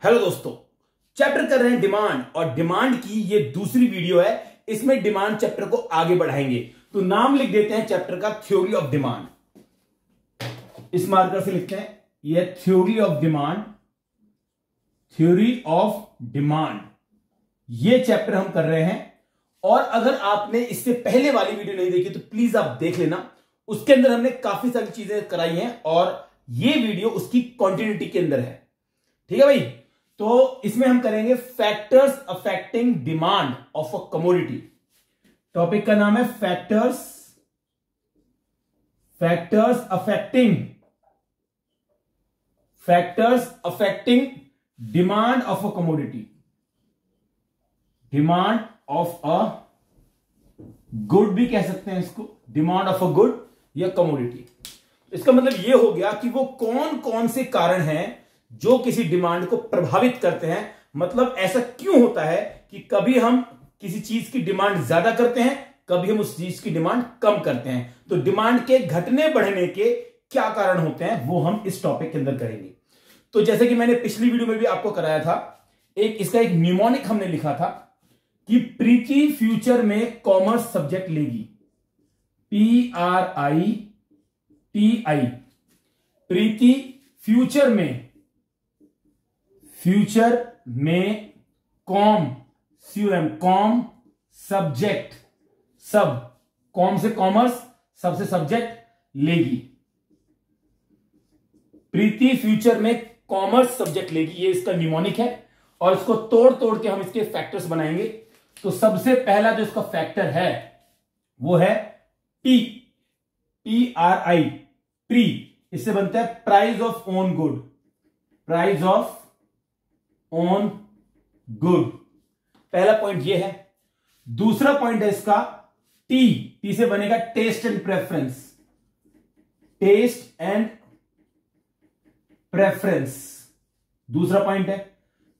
Hello दोस्तों, chapter कर रहे हैं डिमांड और डिमांड की ये दूसरी वीडियो है। इसमें डिमांड चैप्टर को आगे बढ़ाएंगे तो नाम लिख देते हैं चैप्टर का थ्योरी ऑफ डिमांड। इस मार्कर से लिखते हैं ये theory of demand. Theory of demand ये चैप्टर हम कर रहे हैं और अगर आपने इससे पहले वाली वीडियो नहीं देखी तो प्लीज आप देख लेना। उसके अंदर हमने काफी सारी चीजें कराई हैं और ये वीडियो उसकी कंटिन्यूटी के अंदर है। ठीक है भाई, तो इसमें हम करेंगे factors affecting demand of a commodity. Topic का नाम है factors affecting demand of a commodity. Demand of a good भी कह सकते हैं इसको, डिमांड ऑफ अ गुड या कमोडिटी। इसका मतलब यह हो गया कि वो कौन कौन से कारण हैं जो किसी डिमांड को प्रभावित करते हैं। मतलब ऐसा क्यों होता है कि कभी हम किसी चीज की डिमांड ज्यादा करते हैं, कभी हम उस चीज की डिमांड कम करते हैं। तो डिमांड के घटने बढ़ने के क्या कारण होते हैं वो हम इस टॉपिक के अंदर करेंगे। तो जैसे कि मैंने पिछली वीडियो में भी आपको कराया था, इसका एक न्यूमोनिक हमने लिखा था कि प्रीति फ्यूचर में कॉमर्स सब्जेक्ट लेगी। PRITI, प्रीति फ्यूचर में कॉम सब्जेक्ट, सब कॉम से कॉमर्स, सबसे सब्जेक्ट लेगी। प्रीति फ्यूचर में कॉमर्स सब्जेक्ट लेगी, ये इसका न्यूमोनिक है और इसको तोड़ तोड़ के हम इसके फैक्टर्स बनाएंगे। तो सबसे पहला जो इसका फैक्टर है वो है PRI, प्री। इससे बनता है price of own good. Price of own good, पहला पॉइंट ये है। दूसरा पॉइंट है इसका टी से बनेगा taste and preference. Taste and preference दूसरा पॉइंट है।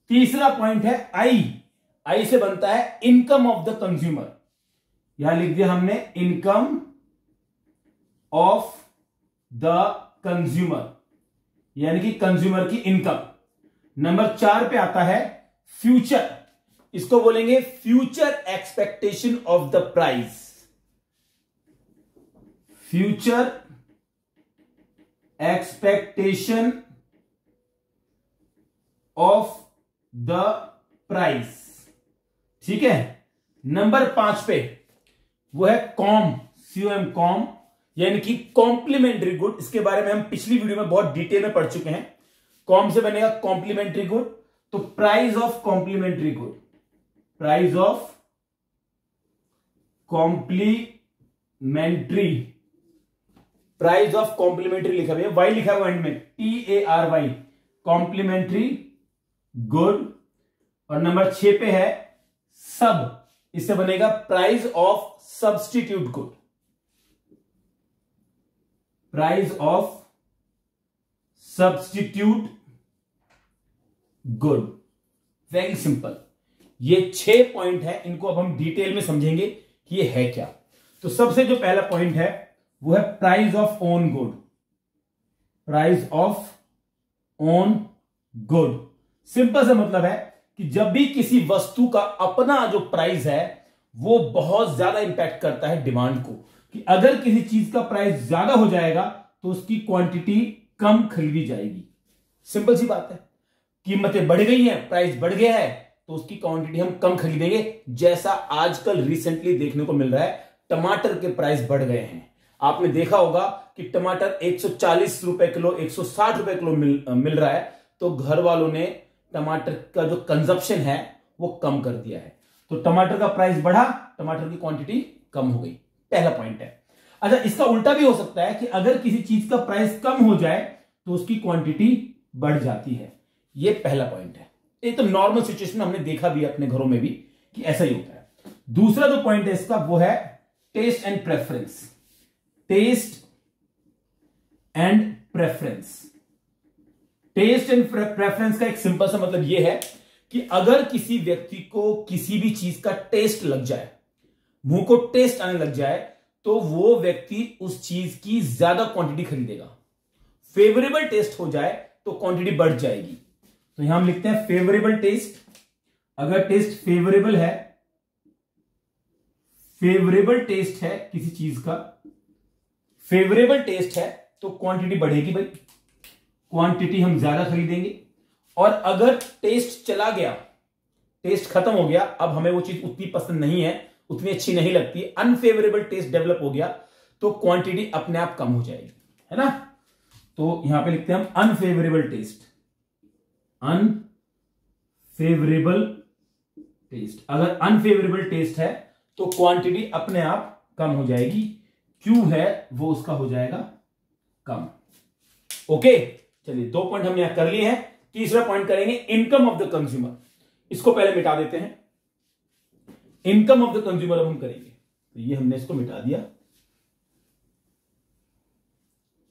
तीसरा पॉइंट है आई से बनता है इनकम ऑफ द कंज्यूमर। यहां लिख दिया हमने इनकम ऑफ द कंज्यूमर, यानी कि कंज्यूमर की इनकम। नंबर 4 पे आता है फ्यूचर। इसको बोलेंगे future expectation of the price. Future expectation of the price. ठीक है। नंबर 5 पे वो है कॉम, यानी कि कॉम्प्लीमेंट्री गुड। इसके बारे में हम पिछली वीडियो में बहुत डिटेल में पढ़ चुके हैं। कॉम से बनेगा कॉम्प्लीमेंट्री गुड, तो price of complementary good, price of complementary, price of complementary लिखा हुआ है, वाई लिखा हुआ एंड में, TARY, कॉम्प्लीमेंट्री गुड। और नंबर 6 पे है सब, इससे बनेगा price of substitute good, price of substitute good. Very simple, ये 6 पॉइंट है। इनको अब हम डिटेल में समझेंगे कि ये है क्या। तो सबसे जो पहला पॉइंट है वो है price of own good. Price of own good simple सा मतलब है कि जब भी किसी वस्तु का अपना जो प्राइस है वो बहुत ज्यादा इंपैक्ट करता है डिमांड को, कि अगर किसी चीज का प्राइस ज्यादा हो जाएगा तो उसकी क्वांटिटी कम खरीदी जाएगी। सिंपल सी बात है, कीमतें बढ़ गई हैं, प्राइस बढ़ गया है तो उसकी क्वांटिटी हम कम खरीदेंगे। जैसा आजकल रिसेंटली देखने को मिल रहा है, टमाटर के प्राइस बढ़ गए हैं। आपने देखा होगा कि टमाटर 140 रुपए किलो, 160 रुपए किलो मिल रहा है, तो घर वालों ने टमाटर का जो कंजप्शन है वो कम कर दिया है। तो टमाटर का प्राइस बढ़ा, टमाटर की क्वांटिटी कम हो गई। पहला पॉइंट है। अच्छा, इसका उल्टा भी हो सकता है कि अगर किसी चीज का प्राइस कम हो जाए तो उसकी क्वांटिटी बढ़ जाती है। ये पहला पॉइंट है। एक तो नॉर्मल सिचुएशन में हमने देखा भी अपने घरों में भी कि ऐसा ही होता है। दूसरा जो पॉइंट है इसका वो है taste and preference. Taste and preference, taste and preference का एक सिंपल सा मतलब यह है कि अगर किसी व्यक्ति को किसी भी चीज का टेस्ट लग जाए, मुंह को टेस्ट आने लग जाए, तो वो व्यक्ति उस चीज की ज्यादा क्वांटिटी खरीदेगा। फेवरेबल टेस्ट हो जाए तो क्वांटिटी बढ़ जाएगी। तो यहां हम लिखते हैं फेवरेबल टेस्ट। अगर टेस्ट फेवरेबल है, फेवरेबल टेस्ट है किसी चीज का, फेवरेबल टेस्ट है तो क्वांटिटी बढ़ेगी भाई, क्वांटिटी हम ज्यादा खरीदेंगे। और अगर टेस्ट चला गया, टेस्ट खत्म हो गया, अब हमें वो चीज उतनी पसंद नहीं है, उतनी अच्छी नहीं लगती, अनफेवरेबल टेस्ट डेवलप हो गया, तो क्वांटिटी अपने आप कम हो जाएगी, है ना। तो यहां पे लिखते हैं हम अनफेवरेबल टेस्ट, अनफेवरेबल टेस्ट। अगर अनफेवरेबल टेस्ट है तो क्वांटिटी अपने आप कम हो जाएगी, क्यू है वो उसका हो जाएगा कम। ओके, चलिए 2 पॉइंट हमने यहां कर लिए हैं। तीसरा पॉइंट करेंगे इनकम ऑफ द कंज्यूमर। इसको पहले मिटा देते हैं, इनकम ऑफ द कंज्यूमर अब हम करेंगे, तो ये हमने इसको मिटा दिया।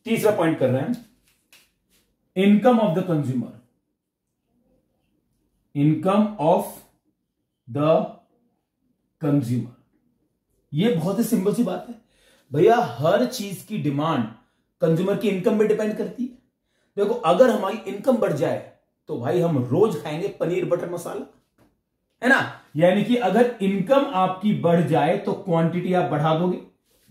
तीसरा पॉइंट कर रहे हैं income of the consumer, income of the consumer. ये बहुत ही सिंपल सी बात है भैया, हर चीज की डिमांड कंज्यूमर की इनकम पे डिपेंड करती है। देखो, अगर हमारी इनकम बढ़ जाए तो भाई हम रोज खाएंगे पनीर बटर मसाला, है ना। यानी कि अगर इनकम आपकी बढ़ जाए तो क्वांटिटी आप बढ़ा दोगे,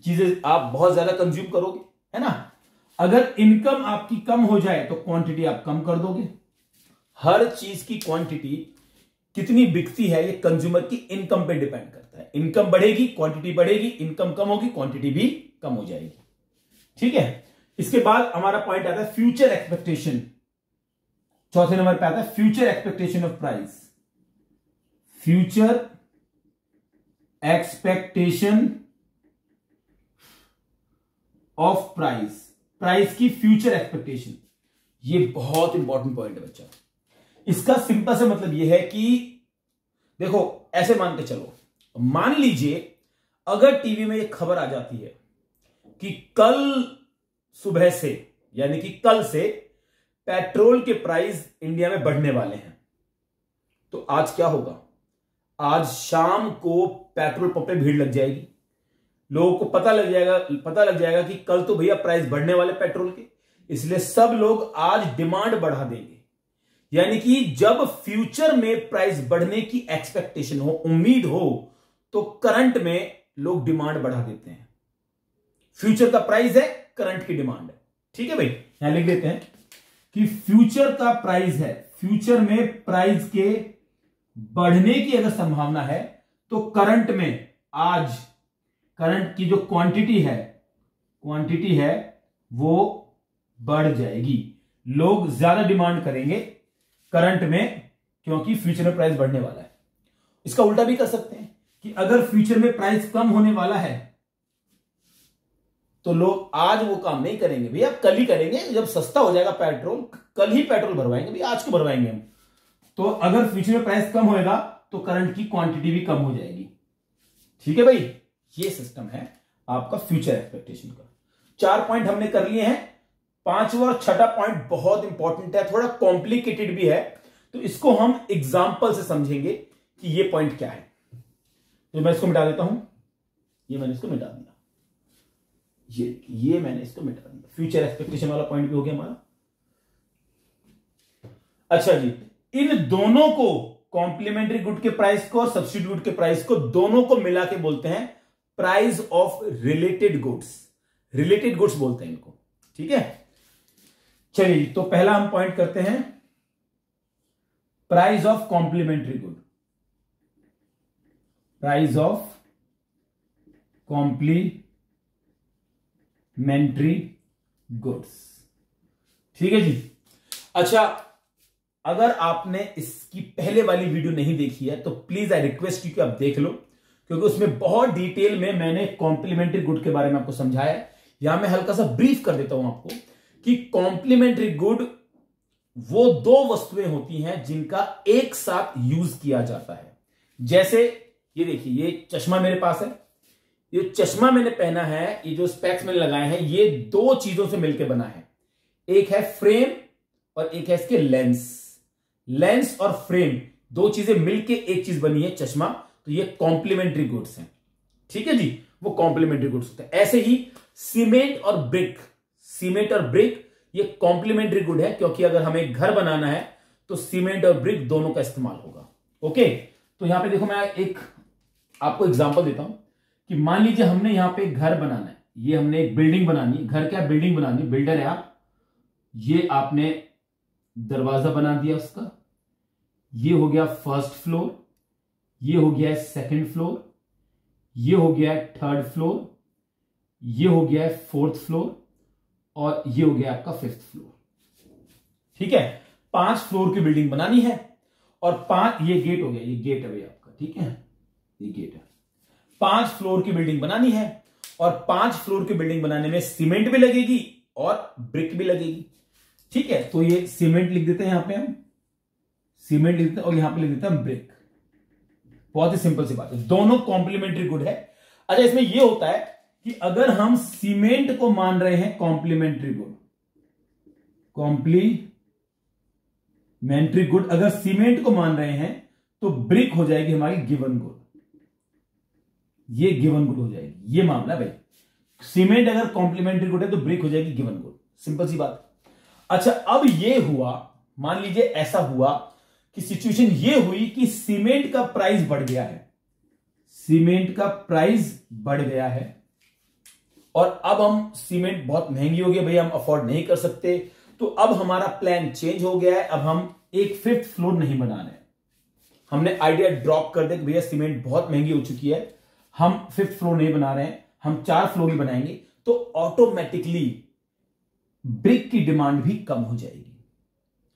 चीजें आप बहुत ज्यादा कंज्यूम करोगे, है ना। अगर इनकम आपकी कम हो जाए तो क्वांटिटी आप कम कर दोगे। हर चीज की क्वांटिटी कितनी बिकती है ये कंज्यूमर की इनकम पे डिपेंड करता है। इनकम बढ़ेगी क्वांटिटी बढ़ेगी, इनकम कम होगी क्वांटिटी भी कम हो जाएगी, ठीक है। इसके बाद हमारा पॉइंट आता है फ्यूचर एक्सपेक्टेशन। चौथे नंबर पे आता है future expectation of price, future expectation of price, price की फ्यूचर एक्सपेक्टेशन। ये बहुत इंपॉर्टेंट पॉइंट है बच्चा। इसका सिंपल सा मतलब यह है कि देखो, ऐसे मान के चलो, मान लीजिए अगर टीवी में एक खबर आ जाती है कि कल सुबह से, यानी कि कल से पेट्रोल के प्राइस इंडिया में बढ़ने वाले हैं, तो आज क्या होगा? आज शाम को पेट्रोल पंप पे भीड़ लग जाएगी, लोगों को पता लग जाएगा कि कल तो भैया प्राइस बढ़ने वाले पेट्रोल के, इसलिए सब लोग आज डिमांड बढ़ा देंगे। यानी कि जब फ्यूचर में प्राइस बढ़ने की एक्सपेक्टेशन हो, उम्मीद हो, तो करंट में लोग डिमांड बढ़ा देते हैं। फ्यूचर का प्राइस है, करंट की डिमांड है, ठीक है भाई। यहां लिख देते हैं कि फ्यूचर का प्राइस है, फ्यूचर में प्राइस के बढ़ने की अगर संभावना है तो करंट में आज करंट की जो क्वांटिटी है वो बढ़ जाएगी। लोग ज्यादा डिमांड करेंगे करंट में, क्योंकि फ्यूचर में प्राइस बढ़ने वाला है। इसका उल्टा भी कर सकते हैं कि अगर फ्यूचर में प्राइस कम होने वाला है तो लोग आज वो काम नहीं करेंगे भैया, कल ही करेंगे, जब सस्ता हो जाएगा पेट्रोल, कल ही पेट्रोल भरवाएंगे भैया, आज को भरवाएंगे हम। तो अगर फ्यूचर में प्राइस कम होएगा तो करंट की क्वांटिटी भी कम हो जाएगी, ठीक है भाई। ये सिस्टम है आपका फ्यूचर एक्सपेक्टेशन का। 4 पॉइंट हमने कर लिए हैं। 5वां और 6ठा पॉइंट बहुत इंपॉर्टेंट है, थोड़ा कॉम्प्लिकेटेड भी है, तो इसको हम एग्जांपल से समझेंगे कि ये पॉइंट क्या है। तो मैं इसको मिटा देता हूं, ये मैंने इसको मिटा दिया, ये मैंने इसको मिटा दिया। फ्यूचर एक्सपेक्टेशन वाला पॉइंट भी हो गया हमारा। अच्छा जी, इन दोनों को, कॉम्प्लीमेंट्री गुड के प्राइस को और सब्स्टिट्यूट गुड के प्राइस को, दोनों को मिला के बोलते हैं price of related goods. Related goods बोलते हैं इनको, ठीक है। चलिए, तो पहला हम पॉइंट करते हैं price of complementary good, price of complementary goods, ठीक है जी। अच्छा, अगर आपने इसकी पहले वाली वीडियो नहीं देखी है तो प्लीज आई रिक्वेस्ट यू कि आप देख लो, क्योंकि उसमें बहुत डिटेल में मैंने कॉम्प्लीमेंट्री गुड के बारे में आपको समझाया है। यहां मैं हल्का सा ब्रीफ कर देता हूं आपको कि कॉम्प्लीमेंट्री गुड वो 2 वस्तुएं होती हैं जिनका एक साथ यूज किया जाता है। जैसे ये देखिए, ये चश्मा मेरे पास है, ये चश्मा मैंने पहना है, ये जो स्पेक्स मैंने लगाए हैं, ये 2 चीजों से मिलकर बना है। एक है फ्रेम और एक है इसके लेंस। लेंस और फ्रेम 2 चीजें मिलके एक चीज बनी है चश्मा, तो ये कॉम्प्लीमेंट्री गुड्स हैं, ठीक है जी, वो कॉम्प्लीमेंट्री गुड्स होते हैं। ऐसे ही सीमेंट और ब्रिक, सीमेंट और ब्रिक ये कॉम्प्लीमेंट्री गुड है, क्योंकि अगर हमें घर बनाना है तो सीमेंट और ब्रिक दोनों का इस्तेमाल होगा। ओके, तो यहां पे देखो मैं एक आपको एग्जांपल देता हूं कि मान लीजिए हमने यहां पे घर बनाना है, ये हमने एक बिल्डिंग बनानी है, घर क्या बिल्डिंग बनानी, बिल्डर है आप, ये आपने दरवाजा बना दिया उसका, ये हो गया फर्स्ट फ्लोर, ये हो गया सेकंड फ्लोर, ये हो गया थर्ड फ्लोर, ये हो गया फोर्थ फ्लोर और ये हो गया आपका फिफ्थ फ्लोर। ठीक है, 5 फ्लोर की बिल्डिंग बनानी है और 5 ये गेट हो गया, ये गेट है आपका, ठीक है, ये गेट है। 5 फ्लोर की बिल्डिंग बनानी है और 5 फ्लोर की बिल्डिंग बनाने में सीमेंट भी लगेगी और ब्रिक भी लगेगी। ठीक है, तो ये सीमेंट लिख देते हैं, यहां पे हम सीमेंट लिख देते हैं और यहां पे लिख देते हैं ब्रिक। बहुत ही सिंपल सी बात है, दोनों कॉम्प्लीमेंट्री गुड है। अच्छा, इसमें यह होता है कि अगर हम सीमेंट को मान रहे हैं कॉम्प्लीमेंट्री गुड, कॉम्प्लीमेंट्री गुड, अगर सीमेंट को मान रहे हैं तो ब्रिक हो जाएगी हमारी गिवन गुड, ये गिवन गुड हो जाएगी। ये मामला भाई, सीमेंट अगर कॉम्प्लीमेंट्री गुड है तो ब्रिक हो जाएगी गिवन गुड, सिंपल सी बात। अच्छा, अब ये हुआ, मान लीजिए ऐसा हुआ कि सिचुएशन ये हुई कि सीमेंट का प्राइस बढ़ गया है, सीमेंट का प्राइस बढ़ गया है और अब हम सीमेंट बहुत महंगी हो गई भैया, हम अफोर्ड नहीं कर सकते, तो अब हमारा प्लान चेंज हो गया है। अब हम एक 5th फ्लोर नहीं बना रहे, हमने आइडिया ड्रॉप कर दे कि भैया सीमेंट बहुत महंगी हो चुकी है, हम 5th फ्लोर नहीं बना रहे हैं, हम 4 फ्लोर ही बनाएंगे, तो ऑटोमेटिकली ब्रिक की डिमांड भी कम हो जाएगी,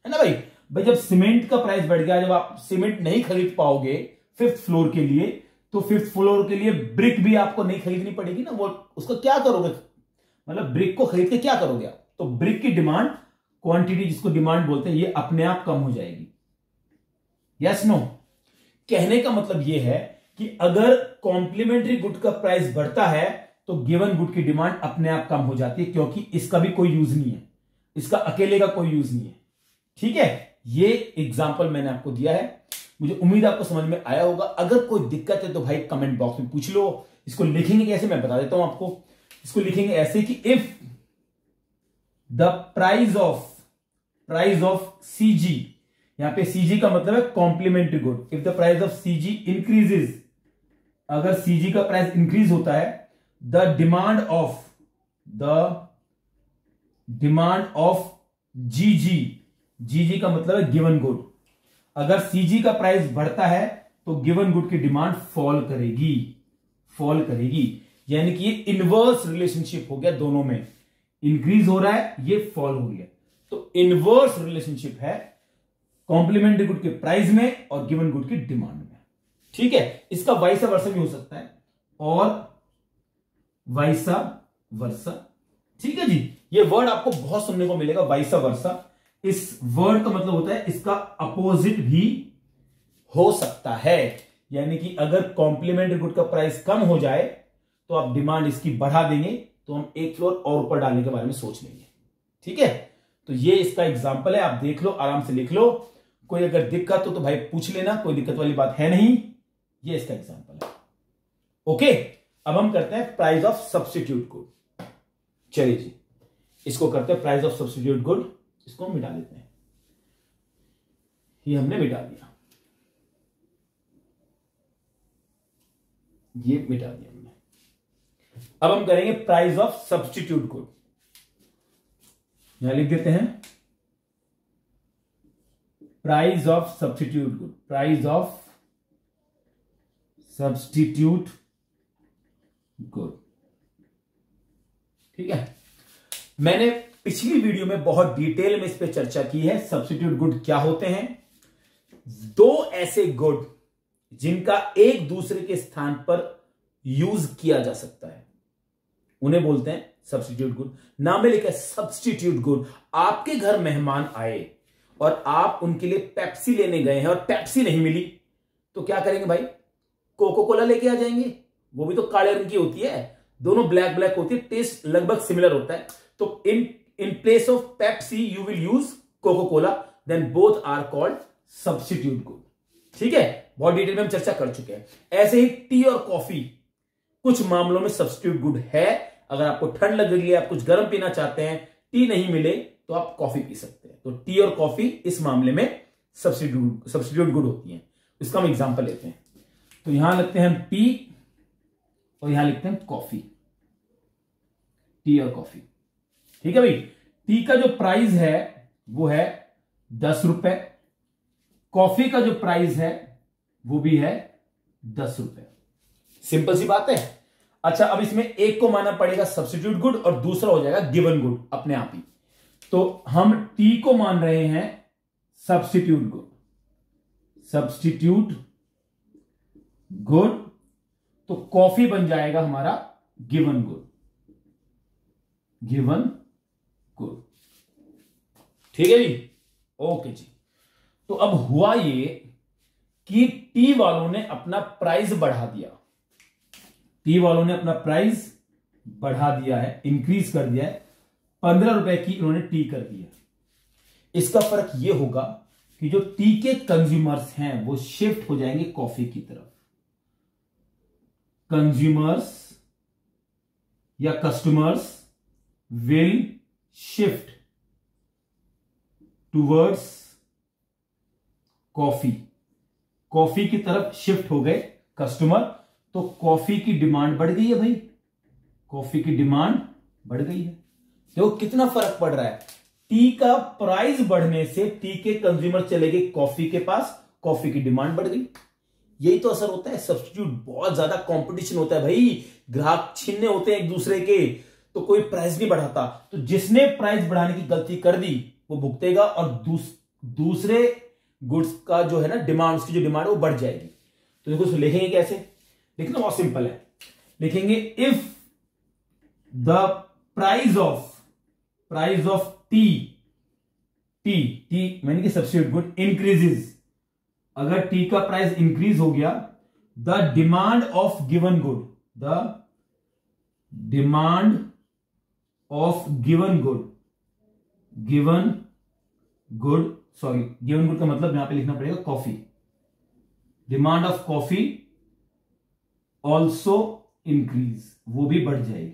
है ना भाई। भाई जब सीमेंट का प्राइस बढ़ गया, जब आप सीमेंट नहीं खरीद पाओगे 5th फ्लोर के लिए, तो 5th फ्लोर के लिए ब्रिक भी आपको नहीं खरीदनी पड़ेगी ना, वो उसको क्या करोगे, मतलब ब्रिक को खरीद के क्या करोगे आप, तो ब्रिक की डिमांड, क्वांटिटी जिसको डिमांड बोलते हैं, ये अपने आप कम हो जाएगी। यस नो, कहने का मतलब ये है कि अगर कॉम्प्लीमेंट्री गुड का प्राइस बढ़ता है तो गिवन गुड की डिमांड अपने आप कम हो जाती है, क्योंकि इसका भी कोई यूज नहीं है, इसका अकेले का कोई यूज नहीं है। ठीक है, ये एग्जांपल मैंने आपको दिया है, मुझे उम्मीद आपको समझ में आया होगा। अगर कोई दिक्कत है तो भाई कमेंट बॉक्स में पूछ लो। इसको लिखेंगे कैसे मैं बता देता हूं आपको, इसको लिखेंगे ऐसे कि if the price of CG, यहां पे सीजी का मतलब है complementary good, if the price of CG increases, अगर सीजी का प्राइस इंक्रीज होता है, द डिमांड ऑफ जीजी का मतलब है गिवन गुड, अगर सीजी का प्राइस बढ़ता है तो गिवन गुड की डिमांड फॉल करेगी, यानी कि ये इनवर्स रिलेशनशिप हो गया, दोनों में इंक्रीज हो रहा है, ये फॉल हो गया, तो इनवर्स रिलेशनशिप है कॉम्प्लीमेंट्री गुड के प्राइस में और गिवन गुड की डिमांड में। ठीक है, इसका वाइसा वर्सा भी हो सकता है और वाइसा वर्सा। ठीक है जी, ये वर्ड आपको बहुत सुनने को मिलेगा, वाइसा वर्सा। इस वर्ड का मतलब होता है इसका अपोजिट भी हो सकता है, यानी कि अगर कॉम्प्लीमेंट्री गुड का प्राइस कम हो जाए तो आप डिमांड इसकी बढ़ा देंगे, तो हम एक फ्लोर और ऊपर डालने के बारे में सोच लेंगे। ठीक है, तो ये इसका एग्जांपल है, आप देख लो, आराम से लिख लो, कोई अगर दिक्कत हो तो भाई पूछ लेना, कोई दिक्कत वाली बात है नहीं, ये इसका एग्जांपल है। ओके, अब हम करते हैं प्राइस ऑफ सब्स्टिट्यूट गुड। चलिए जी, इसको करते हैं प्राइस ऑफ सब्स्टिट्यूट गुड, इसको मिटा देते हैं, ये हमने मिटा दिया, ये मिटा दिया हमने। अब हम करेंगे प्राइस ऑफ सब्स्टिट्यूट गुड, यहां लिख देते हैं price of substitute good, price of substitute good. ठीक है, मैंने पिछली वीडियो में बहुत डिटेल में इस पे चर्चा की है, सब्स्टिट्यूट गुड क्या होते हैं। 2 ऐसे गुड जिनका एक दूसरे के स्थान पर यूज किया जा सकता है, उन्हें बोलते हैं सब्स्टिट्यूट गुड। नाम में लिखा है सब्स्टिट्यूट गुड। आपके घर मेहमान आए और आप उनके लिए पेप्सी लेने गए हैं और पेप्सी नहीं मिली, तो क्या करेंगे भाई, कोको कोला लेके आ जाएंगे, वो भी तो काले रंग की होती है, दोनों ब्लैक ब्लैक होती है, टेस्ट लगभग सिमिलर होता है, तो in place of Pepsi you will use Coca Cola, then both are called substitute good. ठीक है, बहुत डिटेल में हम चर्चा कर चुके हैं। ऐसे ही टी और कॉफी कुछ मामलों में सब्स्टिट्यूट गुड है। अगर आपको ठंड लग रही है, आप कुछ गर्म पीना चाहते हैं, टी नहीं मिले तो आप कॉफी पी सकते हैं, तो टी और कॉफी इस मामले में सब्स्टिट्यूट गुड होती हैं। इसका हम एग्जांपल लेते हैं। तो यहां लिखते हैं हम टी और यहां लिखते हैं कॉफी, टी और कॉफी। ठीक है भाई। टी का जो प्राइस है वो है 10 रुपए, कॉफी का जो प्राइस है वो भी है 10 रुपए। सिंपल सी बात है। अच्छा, अब इसमें एक को मानना पड़ेगा सब्स्टिट्यूट गुड और दूसरा हो जाएगा गिवन गुड अपने आप ही। तो हम टी को मान रहे हैं सब्स्टिट्यूट गुड, सब्स्टिट्यूट गुड, तो कॉफी बन जाएगा हमारा गिवन गुड, गिवन गुड। ठीक है जी, ओके जी। तो अब हुआ ये कि टी वालों ने अपना प्राइस बढ़ा दिया, टी वालों ने अपना प्राइस बढ़ा दिया है, इंक्रीज कर दिया है, 15 रुपए की इन्होंने टी कर दी है। इसका फर्क यह होगा कि जो टी के कंज्यूमर्स हैं वो शिफ्ट हो जाएंगे कॉफी की तरफ। कंज्यूमर्स या customers will shift towards coffee, coffee की तरफ शिफ्ट हो गए कस्टमर, तो कॉफी की डिमांड बढ़ गई है भाई, कॉफी की डिमांड बढ़ गई है। देखो कितना फर्क पड़ रहा है, टी का प्राइस बढ़ने से टी के कंज्यूमर चले गए कॉफी के पास, कॉफी की डिमांड बढ़ गई। यही तो असर होता है सब्स्टिट्यूट, बहुत ज्यादा कंपटीशन होता है भाई, ग्राहक छीनने होते हैं एक दूसरे के, तो कोई प्राइस नहीं बढ़ाता। तो जिसने प्राइस बढ़ाने की गलती कर दी वो भुगतेगा और दूसरे गुड्स का जो है ना डिमांड, उसकी जो डिमांड है वो बढ़ जाएगी। तो देखो इसको लिखेंगे कैसे, लिखना बहुत सिंपल है। लिखेंगे if the price of T मैंने कि सब्स्टिट्यूट गुड इंक्रीजेस, अगर टी का प्राइस इंक्रीज हो गया, the demand of given good, the demand of given good का मतलब यहां पे लिखना पड़ेगा coffee, demand of coffee also increase, वो भी बढ़ जाएगी।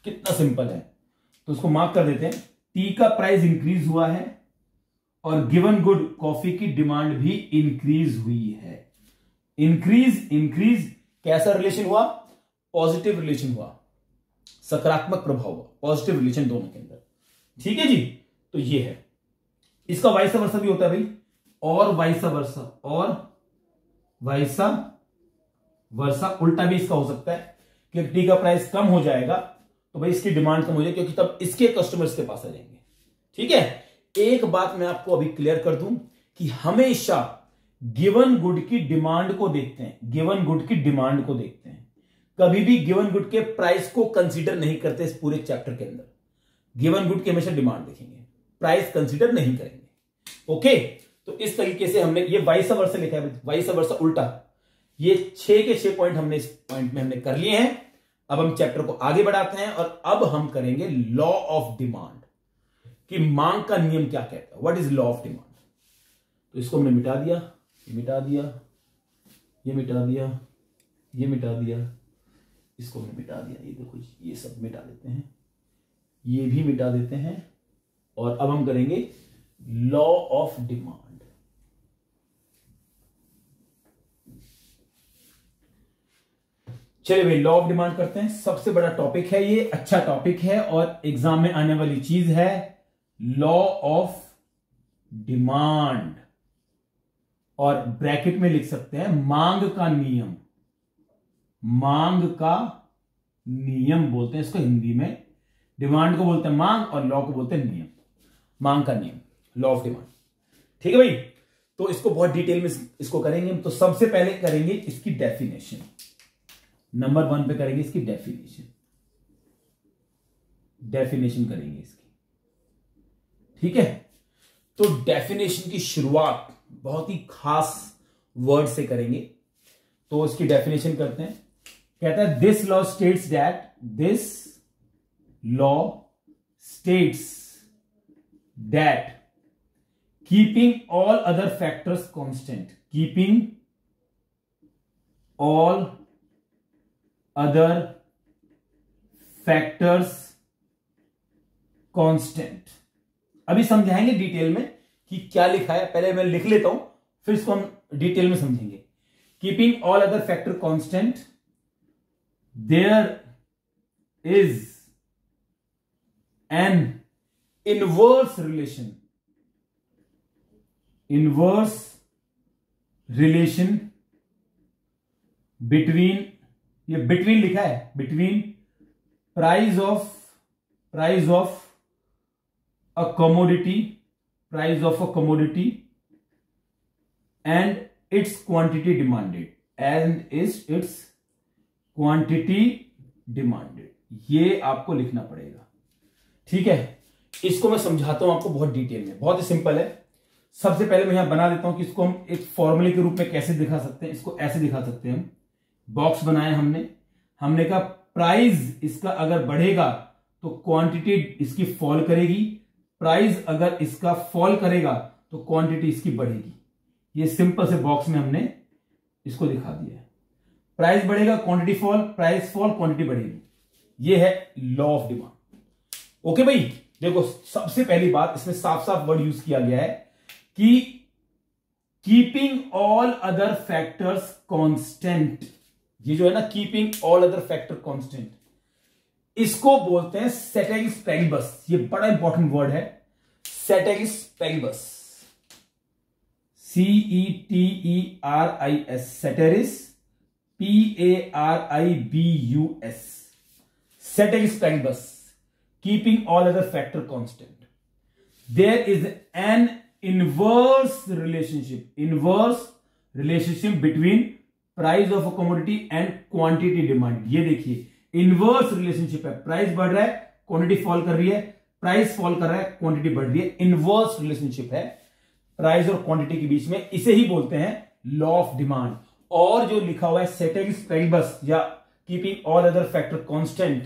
कितना सिंपल है। तो उसको मार्क कर देते हैं, टी का प्राइस इंक्रीज हुआ है और गिवन गुड कॉफी की डिमांड भी इंक्रीज हुई है। इंक्रीज कैसा रिलेशन हुआ, पॉजिटिव रिलेशन हुआ, सकारात्मक प्रभाव हुआ, पॉजिटिव रिलेशन दोनों के अंदर। ठीक है जी, तो ये है। इसका वाइसा वर्सा भी होता है भाई, और वाइसा वर्सा उल्टा भी इसका हो सकता है कि टी का प्राइस कम हो जाएगा तो भाई इसकी डिमांड कम हो जाएगी, क्योंकि तब इसके कस्टमर्स के पास आ जाएंगे। ठीक है, एक बात मैं आपको अभी क्लियर कर दूं कि हमेशा गिवन गुड की डिमांड को देखते हैं, गिवन गुड की डिमांड को देखते हैं, कभी भी गिवन गुड के प्राइस को कंसीडर नहीं करते। इस पूरे चैप्टर के अंदर गिवन गुड की हमेशा डिमांड देखेंगे, प्राइस कंसीडर नहीं करेंगे। ओके, तो इस तरीके से हमने ये वाइसा वर्सा लिखा है, वाइसा वर्सा उल्टा। ये 6 के 6 पॉइंट हमने इस पॉइंट में हमने कर लिए हैं। अब हम चैप्टर को आगे बढ़ाते हैं और अब हम करेंगे लॉ ऑफ डिमांड, कि मांग का नियम क्या कहता है, what is law of demand. तो इसको हमने मिटा दिया, ये मिटा दिया, ये मिटा दिया, ये मिटा दिया, इसको हमने मिटा दिया, ये देखो ये सब मिटा देते हैं, ये भी मिटा देते हैं, और अब हम करेंगे लॉ ऑफ डिमांड। चलिए भाई, लॉ ऑफ डिमांड करते हैं। सबसे बड़ा टॉपिक है ये, अच्छा टॉपिक है और एग्जाम में आने वाली चीज है लॉ ऑफ डिमांड, और ब्रैकेट में लिख सकते हैं मांग का नियम। मांग का नियम बोलते हैं इसको हिंदी में, डिमांड को बोलते हैं मांग और लॉ को बोलते हैं नियम। मांग का नियम, लॉ ऑफ डिमांड। ठीक है भाई, तो इसको बहुत डिटेल में इसको करेंगे। तो सबसे पहले करेंगे इसकी डेफिनेशन, नंबर 1 पे करेंगे इसकी डेफिनेशन करेंगे इसकी। ठीक है, तो डेफिनेशन की शुरुआत बहुत ही खास वर्ड से करेंगे। तो इसकी डेफिनेशन करते हैं। कहता है this law states that keeping all other factors constant, keeping all other factors constant. अभी समझाएंगे डिटेल में कि क्या लिखा है, पहले मैं लिख लेता हूं, फिर इसको हम डिटेल में समझेंगे। Keeping all other factor constant, there is an inverse relation between, ये बिटवीन लिखा है, between price of a commodity and its quantity demanded, ये आपको लिखना पड़ेगा। ठीक है, इसको मैं समझाता हूं आपको बहुत डिटेल में, बहुत ही सिंपल है। सबसे पहले मैं यहां बना देता हूं कि इसको हम एक फॉर्मूले के रूप में कैसे दिखा सकते हैं। इसको ऐसे दिखा सकते हैं, हम बॉक्स बनाया हमने कहा प्राइस इसका अगर बढ़ेगा तो क्वांटिटी इसकी फॉल करेगी, प्राइस अगर इसका फॉल करेगा तो क्वांटिटी इसकी बढ़ेगी। ये सिंपल से बॉक्स में हमने इसको दिखा दिया है। प्राइस बढ़ेगा, quantity fall, price fall, quantity बढ़ेगी। ये है लॉ ऑफ डिमांड। ओके भाई, देखो सबसे पहली बात, इसमें साफ साफ वर्ड यूज किया गया है कि keeping all other factors constant. ये जो है ना, keeping all other factor constant, इसको बोलते हैं सेटेगिस पैरिबस। ये बड़ा इंपॉर्टेंट वर्ड है, ceteris paribus, CETERIS, ceteris, PARIBUS, ceteris paribus, keeping all other factor constant, there is an inverse relationship between price of a commodity and quantity demand. ये देखिए inverse relationship है, price बढ़ रहा है, quantity fall कर रही है, प्राइस फॉल कर रहा है, क्वांटिटी बढ़ रही है। इनवर्स रिलेशनशिप है प्राइस और क्वांटिटी के बीच में, इसे ही बोलते हैं लॉ ऑफ डिमांड। और जो लिखा हुआ है सेटेगिस पैरिबस या keeping all other factor constant,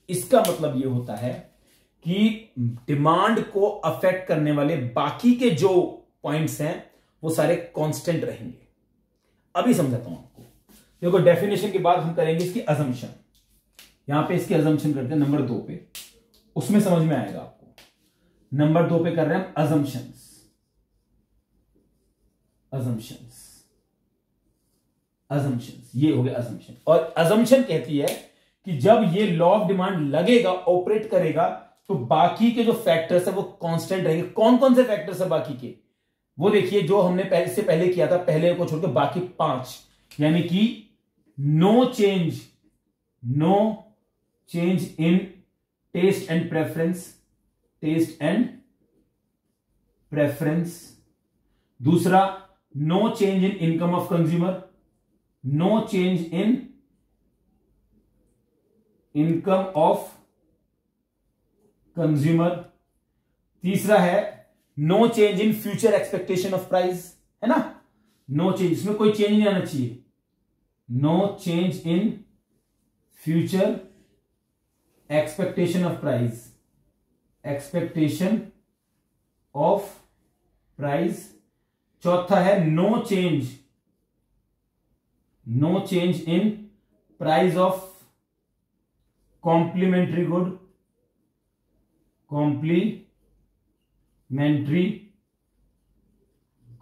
इसका मतलब ये होता है कि डिमांड को अफेक्ट करने वाले बाकी के जो पॉइंट्स हैं वो सारे कांस्टेंट रहेंगे। अभी समझाता हूं आपको। देखो डेफिनेशन के बाद हम करेंगे इसकी अजम्पशन। यहां पे इसकी अजम्पशन करते हैं नंबर 2 पे, उसमें समझ में आएगा आपको। नंबर 2 पे कर रहे हैं हम अजम्पशंस। ये हो गया अजम्पशन। और अजम्पशन कहती है कि जब ये लॉ ऑफ डिमांड लगेगा, ऑपरेट करेगा, तो बाकी के जो फैक्टर्स है वो कांस्टेंट रहेंगे। कौन कौन से फैक्टर्स है बाकी के, वो देखिए जो हमने इससे पहले किया था, पहले को छोड़कर बाकी 5, यानी कि no change in taste and preference. दूसरा, no change in income of consumer, no change in income of consumer. तीसरा है no change in future expectation of price, है ना, नो चेंज, इसमें कोई चेंज नहीं आना चाहिए। No change in future expectation of price. चौथा है no change in price of complementary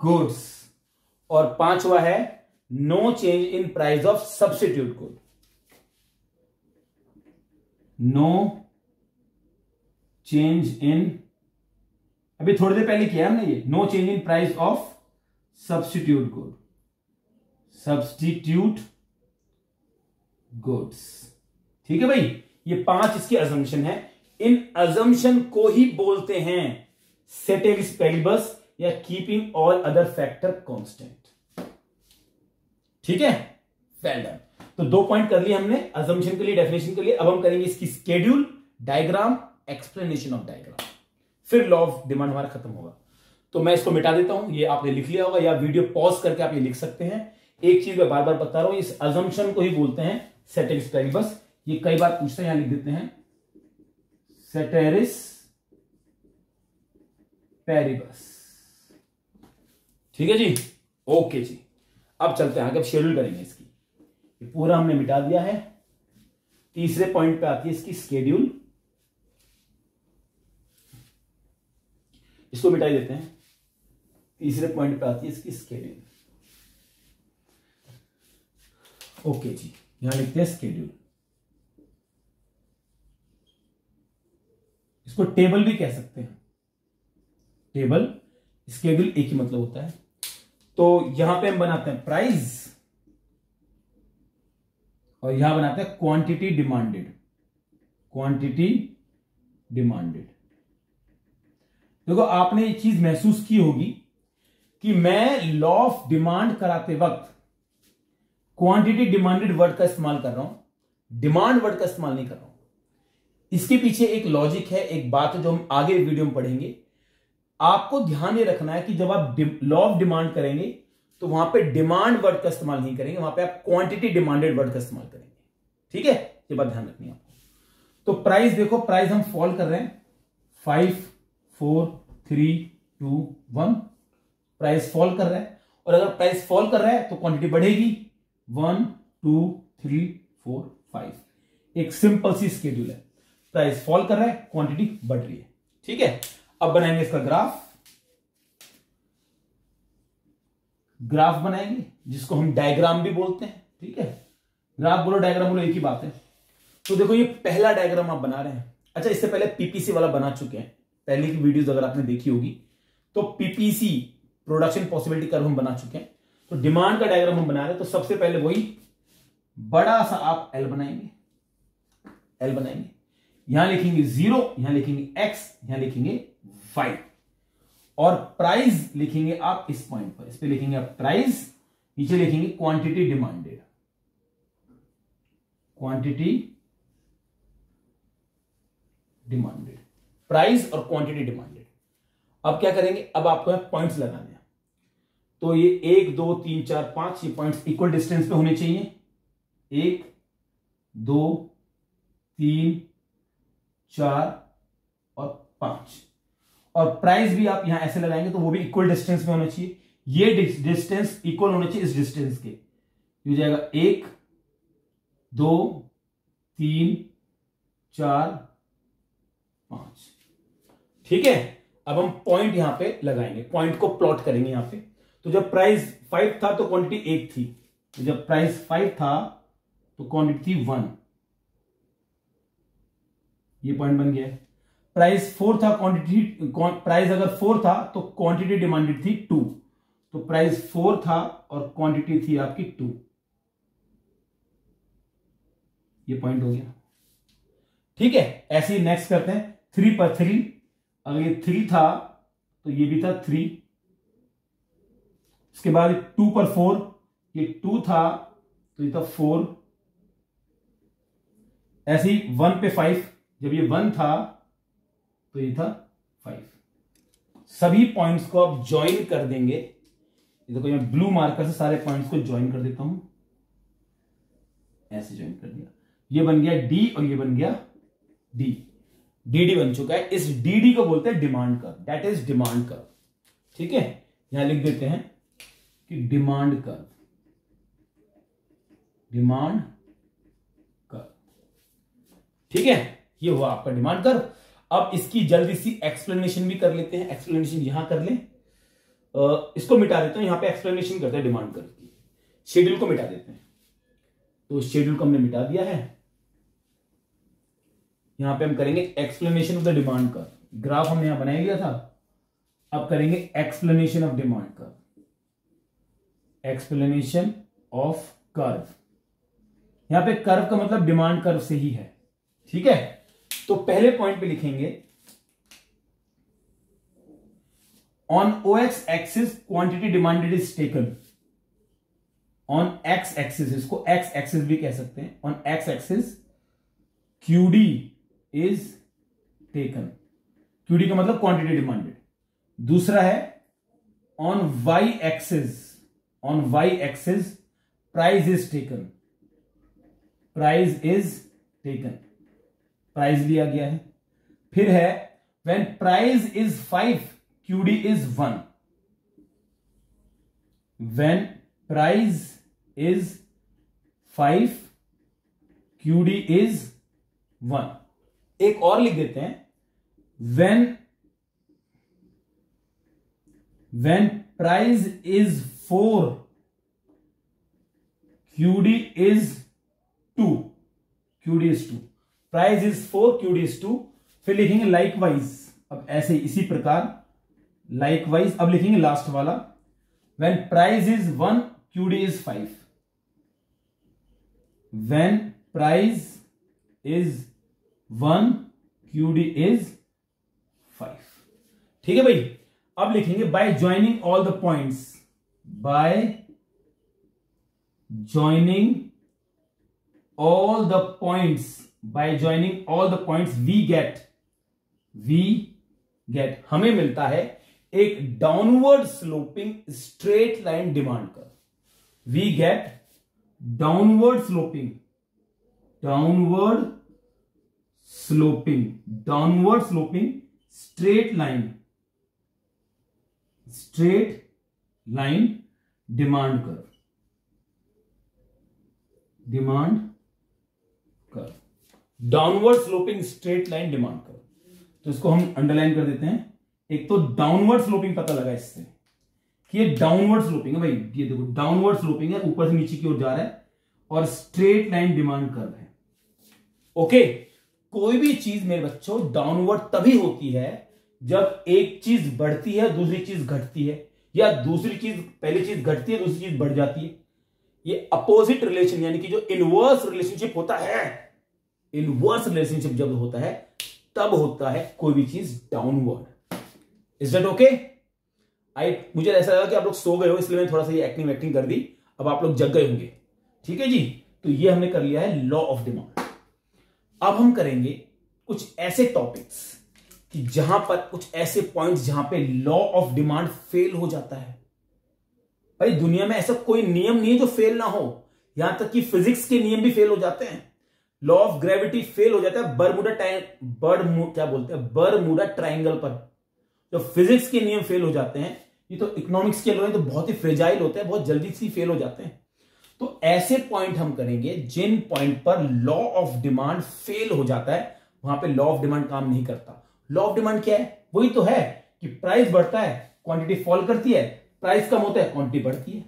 goods. और पांचवा है no change in price of substitute good. No change in, अभी थोड़ी देर पहले किया हमने ये, no change in price of substitute goods. ठीक है भाई, ये 5 इसकी अजम्पशन है। इन अजम्पशन को ही बोलते हैं सेटेगिस पैरिबस या keeping all other factor constant. ठीक है, वेल डन। तो 2 पॉइंट कर लिए हमने अजम्पशन के लिए, डेफिनेशन के लिए। अब हम करेंगे इसकी schedule, diagram, explanation of diagram, फिर लॉ ऑफ डिमांड हमारा खत्म होगा। तो मैं इसको मिटा देता हूं, ये आपने लिख लिया होगा, या वीडियो पॉज करके आप ये लिख सकते हैं। एक चीज मैं बार बार बता रहा हूं, इस अजम्पशन को ही बोलते हैं सेटेगिस पैरिबस। ये कई बार पूछते हैं, यहां लिख देते हैं सेटेरिस पैरिबस। ठीक है जी, ओके जी। अब चलते हैं आगे, अब शेड्यूल करेंगे इसकी। ये पूरा हमने मिटा दिया है। तीसरे पॉइंट पे आती है इसकी स्केड्यूल। इसको मिटा ही देते हैं। तीसरे पॉइंट पे आती है इसकी स्केड्यूल। ओके जी, यहां लिखते हैं स्केड्यूल। इसको टेबल भी कह सकते हैं, टेबल स्केड्यूल एक ही मतलब होता है। तो यहां पे हम बनाते हैं प्राइस और यहां बनाते हैं क्वांटिटी डिमांडेड, क्वांटिटी डिमांडेड। देखो आपने ये चीज महसूस की होगी कि मैं लॉ ऑफ डिमांड कराते वक्त क्वांटिटी डिमांडेड वर्ड का इस्तेमाल कर रहा हूं, डिमांड वर्ड का इस्तेमाल नहीं कर रहा हूं। इसके पीछे एक लॉजिक है, एक बात है जो हम आगे वीडियो में पढ़ेंगे। आपको ध्यान ये रखना है कि जब आप लॉ ऑफ डिमांड करेंगे तो वहां पे डिमांड वर्ड का इस्तेमाल नहीं करेंगे, वहां पे आप क्वांटिटी डिमांडेड वर्ड का इस्तेमाल करेंगे। ठीक है, ये बात ध्यान रखनी है आपको। तो प्राइस देखो, प्राइस हम फॉल कर रहे हैं 5 4 3 2 1, प्राइस फॉल कर रहा है। और अगर प्राइस फॉल कर रहा है तो क्वांटिटी बढ़ेगी 1 2 3 4 5। एक सिंपल सी स्केड्यूल है, प्राइस फॉल कर रहा है, क्वांटिटी बढ़ रही है। ठीक है, अब बनाएंगे इसका ग्राफ, ग्राफ बनाएंगे जिसको हम डायग्राम भी बोलते हैं। ठीक है, ग्राफ बोलो डायग्राम बोलो एक ही बात है। तो देखो ये पहला डायग्राम आप बना रहे हैं। अच्छा, इससे पहले पीपीसी वाला बना चुके हैं, पहले की वीडियोस अगर आपने देखी होगी तो पीपीसी प्रोडक्शन पॉसिबिलिटी कर्व हम बना चुके हैं। तो डिमांड का डायग्राम हम बना रहे हैं, तो सबसे पहले वही बड़ा सा आप एल बनाएंगे, एल बनाएंगे, यहां लिखेंगे 0, यहां लिखेंगे x, यहां लिखेंगे y, और प्राइस लिखेंगे आप इस पॉइंट पर, इस पे लिखेंगे आप प्राइस, नीचे लिखेंगे quantity demanded, quantity demanded, price और क्वांटिटी डिमांडेड। अब क्या करेंगे, अब आपको पॉइंट्स लगाने हैं। तो ये 1 2 3 4 5 ये पॉइंट्स इक्वल डिस्टेंस पे होने चाहिए, 1 2 3 4 और 5। और प्राइस भी आप यहां ऐसे लगाएंगे तो वो भी इक्वल डिस्टेंस में होना चाहिए। ये डिस्टेंस इक्वल होना चाहिए इस डिस्टेंस के, हो जाएगा 1 2 3 4 5। ठीक है, अब हम पॉइंट यहां पे लगाएंगे, पॉइंट को प्लॉट करेंगे यहां पे। तो जब प्राइस 5 था तो क्वांटिटी 1 थी, तो जब प्राइस 5 था तो क्वांटिटी थी 1, ये पॉइंट बन गया है। प्राइस 4 था, क्वांटिटी, प्राइस अगर 4 था तो क्वांटिटी डिमांडेड थी 2, तो प्राइस 4 था और क्वांटिटी थी आपकी 2, ये पॉइंट हो गया। ठीक है, ऐसे ही नेक्स्ट करते हैं 3 पर 3, अगर ये 3 था तो ये भी था 3, इसके बाद 2 पर 4, ये 2 था तो ये था 4, ऐसे ही 1 पे 5, जब ये 1 था तो ये था 5। सभी पॉइंट्स को आप ज्वाइन कर देंगे, ये देखो मैं ब्लू मार्कर से सारे पॉइंट्स को ज्वाइन कर देता हूं, ऐसे ज्वाइन कर दिया, ये बन गया डी और ये बन गया डी, डी बन चुका है। इस डी को बोलते हैं demand curve, that is demand curve. ठीक है, यहां लिख देते हैं कि डिमांड कर्व, डिमांड कर्व। ठीक है, ये हुआ आपका डिमांड कर्व। अब इसकी जल्दी सी एक्सप्लेनेशन भी कर लेते हैं, एक्सप्लेनेशन यहां कर लें, इसको मिटा देते हैं, यहां पे एक्सप्लेनेशन करते हैं डिमांड कर्व की, शेड्यूल को मिटा देते हैं। तो शेड्यूल को हमने मिटा दिया है, यहां पे हम करेंगे explanation of the demand curve. Graph हमने यहां बनाया गया था, अब करेंगे explanation of demand curve, explanation of curve. यहां पे कर्व का मतलब डिमांड कर्व से ही है। ठीक है, तो पहले पॉइंट पे लिखेंगे on OX axis quantity demanded is taken, on X axis, इसको X एक्सिस भी कह सकते हैं, on X axis QD is taken, QD का मतलब क्वांटिटी डिमांडेड। दूसरा है on Y axis, on Y axis price is taken, price is taken, price लिया गया है। फिर है when price is 5 QD is 1, when price is 5 QD is 1। एक और लिख देते हैं, when when price is 4 QD is 2, QD is 2, price is 4 QD is 2। फिर लिखेंगे लाइकवाइज, अब ऐसे इसी प्रकार लाइकवाइज, अब लिखेंगे लास्ट वाला, when price is 1 QD is 5, when price is 1 QD is 5। ठीक है भाई। अब लिखेंगे by joining all the points, by joining all the points, by joining all the points we get हमें मिलता है एक downward sloping straight line demand curve. we get downward sloping straight line demand curve, downward sloping straight line demand curve. तो इसको हम underline कर देते हैं। एक तो डाउनवर्ड स्लोपिंग पता लगा इससे कि ये डाउनवर्ड स्लोपिंग है भाई, ये देखो डाउनवर्ड स्लोपिंग है, ऊपर से नीचे की ओर जा रहा है, और स्ट्रेट लाइन डिमांड कर्व है। ओके, कोई भी चीज मेरे बच्चों डाउनवर्ड तभी होती है जब एक चीज बढ़ती है दूसरी चीज घटती है, या दूसरी चीज पहली चीज घटती है दूसरी चीज बढ़ जाती है। ये अपोजिट रिलेशन यानी कि जो इनवर्स रिलेशनशिप होता है, इनवर्स रिलेशनशिप जब होता है तब होता है कोई भी चीज डाउनवर्ड। Is that okay? मुझे ऐसा लगा कि आप लोग सो गए हो, इसलिए मैंने थोड़ा सा ये एक्टिंग कर दी, अब आप लोग जग गए होंगे। ठीक है जी, तो ये हमने कर लिया है लॉ ऑफ डिमांड। अब हम करेंगे कुछ ऐसे टॉपिक्स कि जहां पर कुछ ऐसे पॉइंट्स जहां पे लॉ ऑफ डिमांड फेल हो जाता है। भाई दुनिया में ऐसा कोई नियम नहीं है जो फेल ना हो, यहां तक कि फिजिक्स के नियम भी फेल हो जाते हैं। लॉ ऑफ ग्रेविटी फेल हो जाता है बरमूडा ट्रायंगल पर। जो फिजिक्स के नियम फेल हो जाते हैं, ये तो इकोनॉमिक्स के लॉ हैं तो बहुत ही फ्रेजाइल होते हैं, बहुत जल्दी से फेल हो जाते हैं। तो ऐसे पॉइंट हम करेंगे जिन पॉइंट पर लॉ ऑफ डिमांड फेल हो जाता है, वहां पे लॉ ऑफ डिमांड काम नहीं करता। लॉ ऑफ डिमांड क्या है? वही तो है कि प्राइस बढ़ता है क्वांटिटी फॉल करती है, प्राइस कम होता है क्वांटिटी बढ़ती है।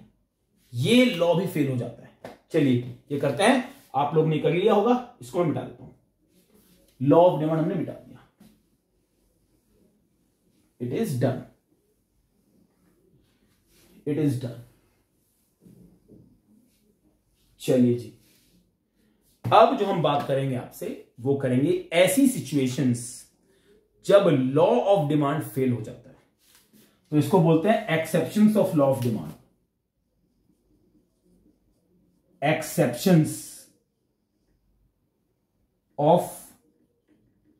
ये लॉ भी फेल हो जाता है। चलिए ये करते हैं, आप लोग ने कर लिया होगा, इसको मैं मिटा देता हूं। लॉ ऑफ डिमांड हमने मिटा दिया, it is done, it is done. चलिए जी, अब जो हम बात करेंगे आपसे वो करेंगे ऐसी सिचुएशंस जब लॉ ऑफ डिमांड फेल हो जाता है। तो इसको बोलते हैं exceptions of law of demand. Exceptions of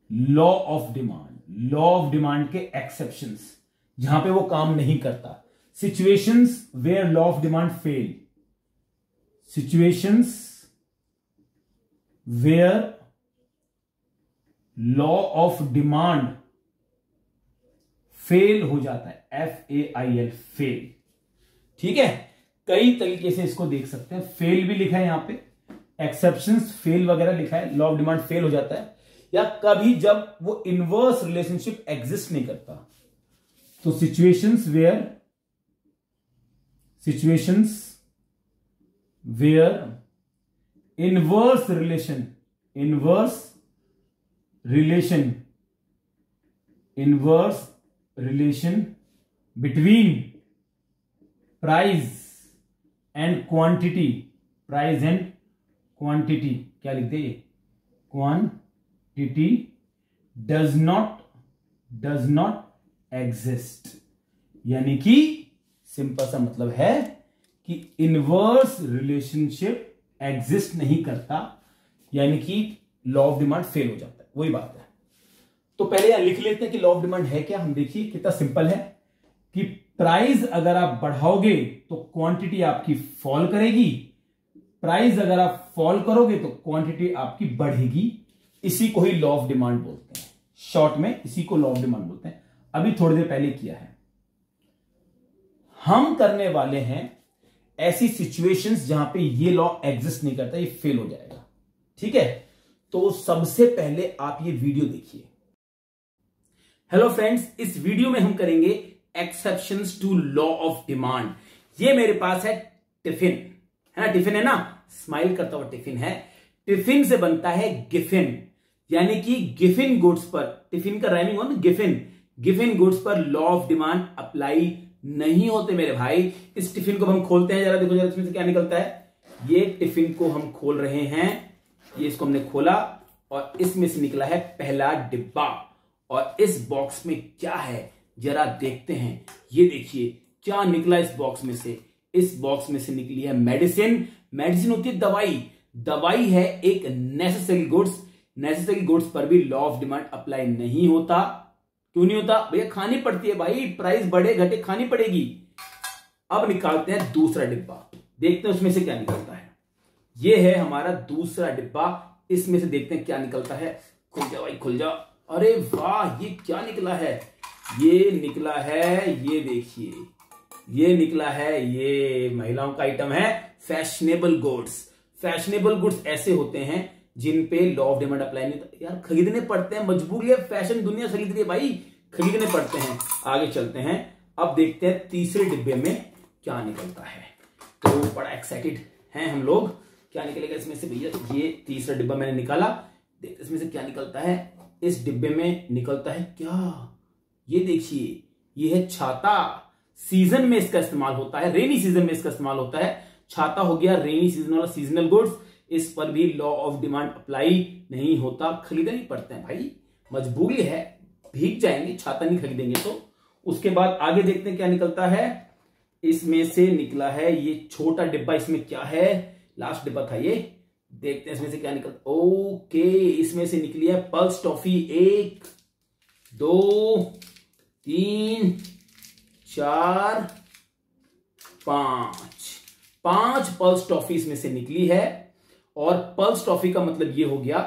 law of demand, law of demand के एक्सेप्शंस जहां पे वो काम नहीं करता। Situations where law of demand fail, situations where law of demand fail हो जाता है, FAIL फेल। ठीक है, कई तरीके से इसको देख सकते हैं। फेल भी लिखा है यहां पे, एक्सेप्शंस फेल वगैरह लिखा है, लॉ ऑफ डिमांड फेल हो जाता है, या कभी जब वो इनवर्स रिलेशनशिप एग्जिस्ट नहीं करता। तो situations where inverse relation between price and quantity, price and quantity क्या लिखते हैं? Quantity does not exist. यानी कि सिंपल सा मतलब है कि इनवर्स रिलेशनशिप एग्जिस्ट नहीं करता, यानी कि लॉ ऑफ डिमांड फेल हो जाता है। वही बात है। तो पहले यहां लिख लेते हैं कि लॉ ऑफ डिमांड है क्या। हम देखिए कितना सिंपल है कि प्राइस अगर आप बढ़ाओगे तो क्वांटिटी आपकी फॉल करेगी, प्राइस अगर आप फॉल करोगे तो क्वांटिटी आपकी बढ़ेगी। इसी को ही लॉ ऑफ डिमांड बोलते हैं, शॉर्ट में इसी को लॉ ऑफ डिमांड बोलते हैं। अभी थोड़ी देर पहले किया है। हम करने वाले हैं ऐसी सिचुएशंस जहां पे ये लॉ एग्जिस्ट नहीं करता, ये फेल हो जाएगा। ठीक है, तो सबसे पहले आप ये वीडियो देखिए। हेलो फ्रेंड्स, इस वीडियो में हम करेंगे exceptions to law of demand. ये मेरे पास है टिफिन, है ना, टिफिन है ना, स्माइल करता हुआ टिफिन है। टिफिन से बनता है गिफिन, यानी कि गिफिन गुड्स पर, टिफिन का राइमिंग हो ना गिफिन, गिफिन गुड्स पर लॉ ऑफ डिमांड अप्लाई नहीं होते मेरे भाई। इस टिफिन को हम खोलते हैं, जरा देखो जरा इसमें से क्या निकलता है। ये टिफिन को हम खोल रहे हैं, ये इसको हमने खोला और इसमें से निकला है पहला डिब्बा। और इस बॉक्स में क्या है जरा देखते हैं। ये देखिए क्या निकला इस बॉक्स में से। इस बॉक्स में से निकली है मेडिसिन। मेडिसिन होती है दवाई, दवाई है एक नेसेसरी गुड्स। नेसेसरी गुड्स पर भी लॉ ऑफ डिमांड अप्लाई नहीं होता। क्यों नहीं होता भैया? खानी पड़ती है भाई, प्राइस बढ़े घटे खानी पड़ेगी। अब निकालते हैं दूसरा डिब्बा, देखते हैं उसमें से क्या निकलता है। ये है हमारा दूसरा डिब्बा, इसमें से देखते हैं क्या निकलता है। खुल जा भाई खुल जा। अरे वाह, ये क्या निकला है? ये निकला है, ये देखिए, ये निकला है, ये महिलाओं का आइटम है फैशनेबल गुड्स। फैशनेबल गुड्स ऐसे होते हैं जिन पे लॉ ऑफ डिमांड अप्लाई नहीं होता। यार खरीदने पड़ते हैं, मजबूरी है, फैशन दुनिया खरीद रही है भाई, खरीदने पड़ते हैं। आगे चलते हैं, अब देखते हैं तीसरे डिब्बे में क्या निकलता है। तो बड़ा एक्साइटेड हैं हम लोग, क्या निकलेगा इसमें से भैया। ये तीसरा डिब्बा मैंने निकाला, देखते इसमें से क्या निकलता है। इस डिब्बे में निकलता है क्या, ये देखिए, ये है छाता। सीजन में इसका इस्तेमाल होता है, रेनी सीजन में इसका इस्तेमाल होता है। छाता हो गया रेनी सीजन वाला सीजनल गुड्स, इस पर भी लॉ ऑफ डिमांड अप्लाई नहीं होता, खरीदने नहीं पड़ते हैं भाई, मजबूरी है, भीग जाएंगे छाता नहीं खरीदेंगे तो। उसके बाद आगे देखते हैं क्या निकलता है। इसमें से निकला है ये छोटा डिब्बा, इसमें क्या है, लास्ट डिब्बा था ये, देखते हैं इसमें से क्या निकलता। ओके, इसमें से निकली है पल्स टॉफी। 1 2 3 4 5 पल्स टॉफी इसमें से निकली है। और पल्स टॉफी का मतलब ये हो गया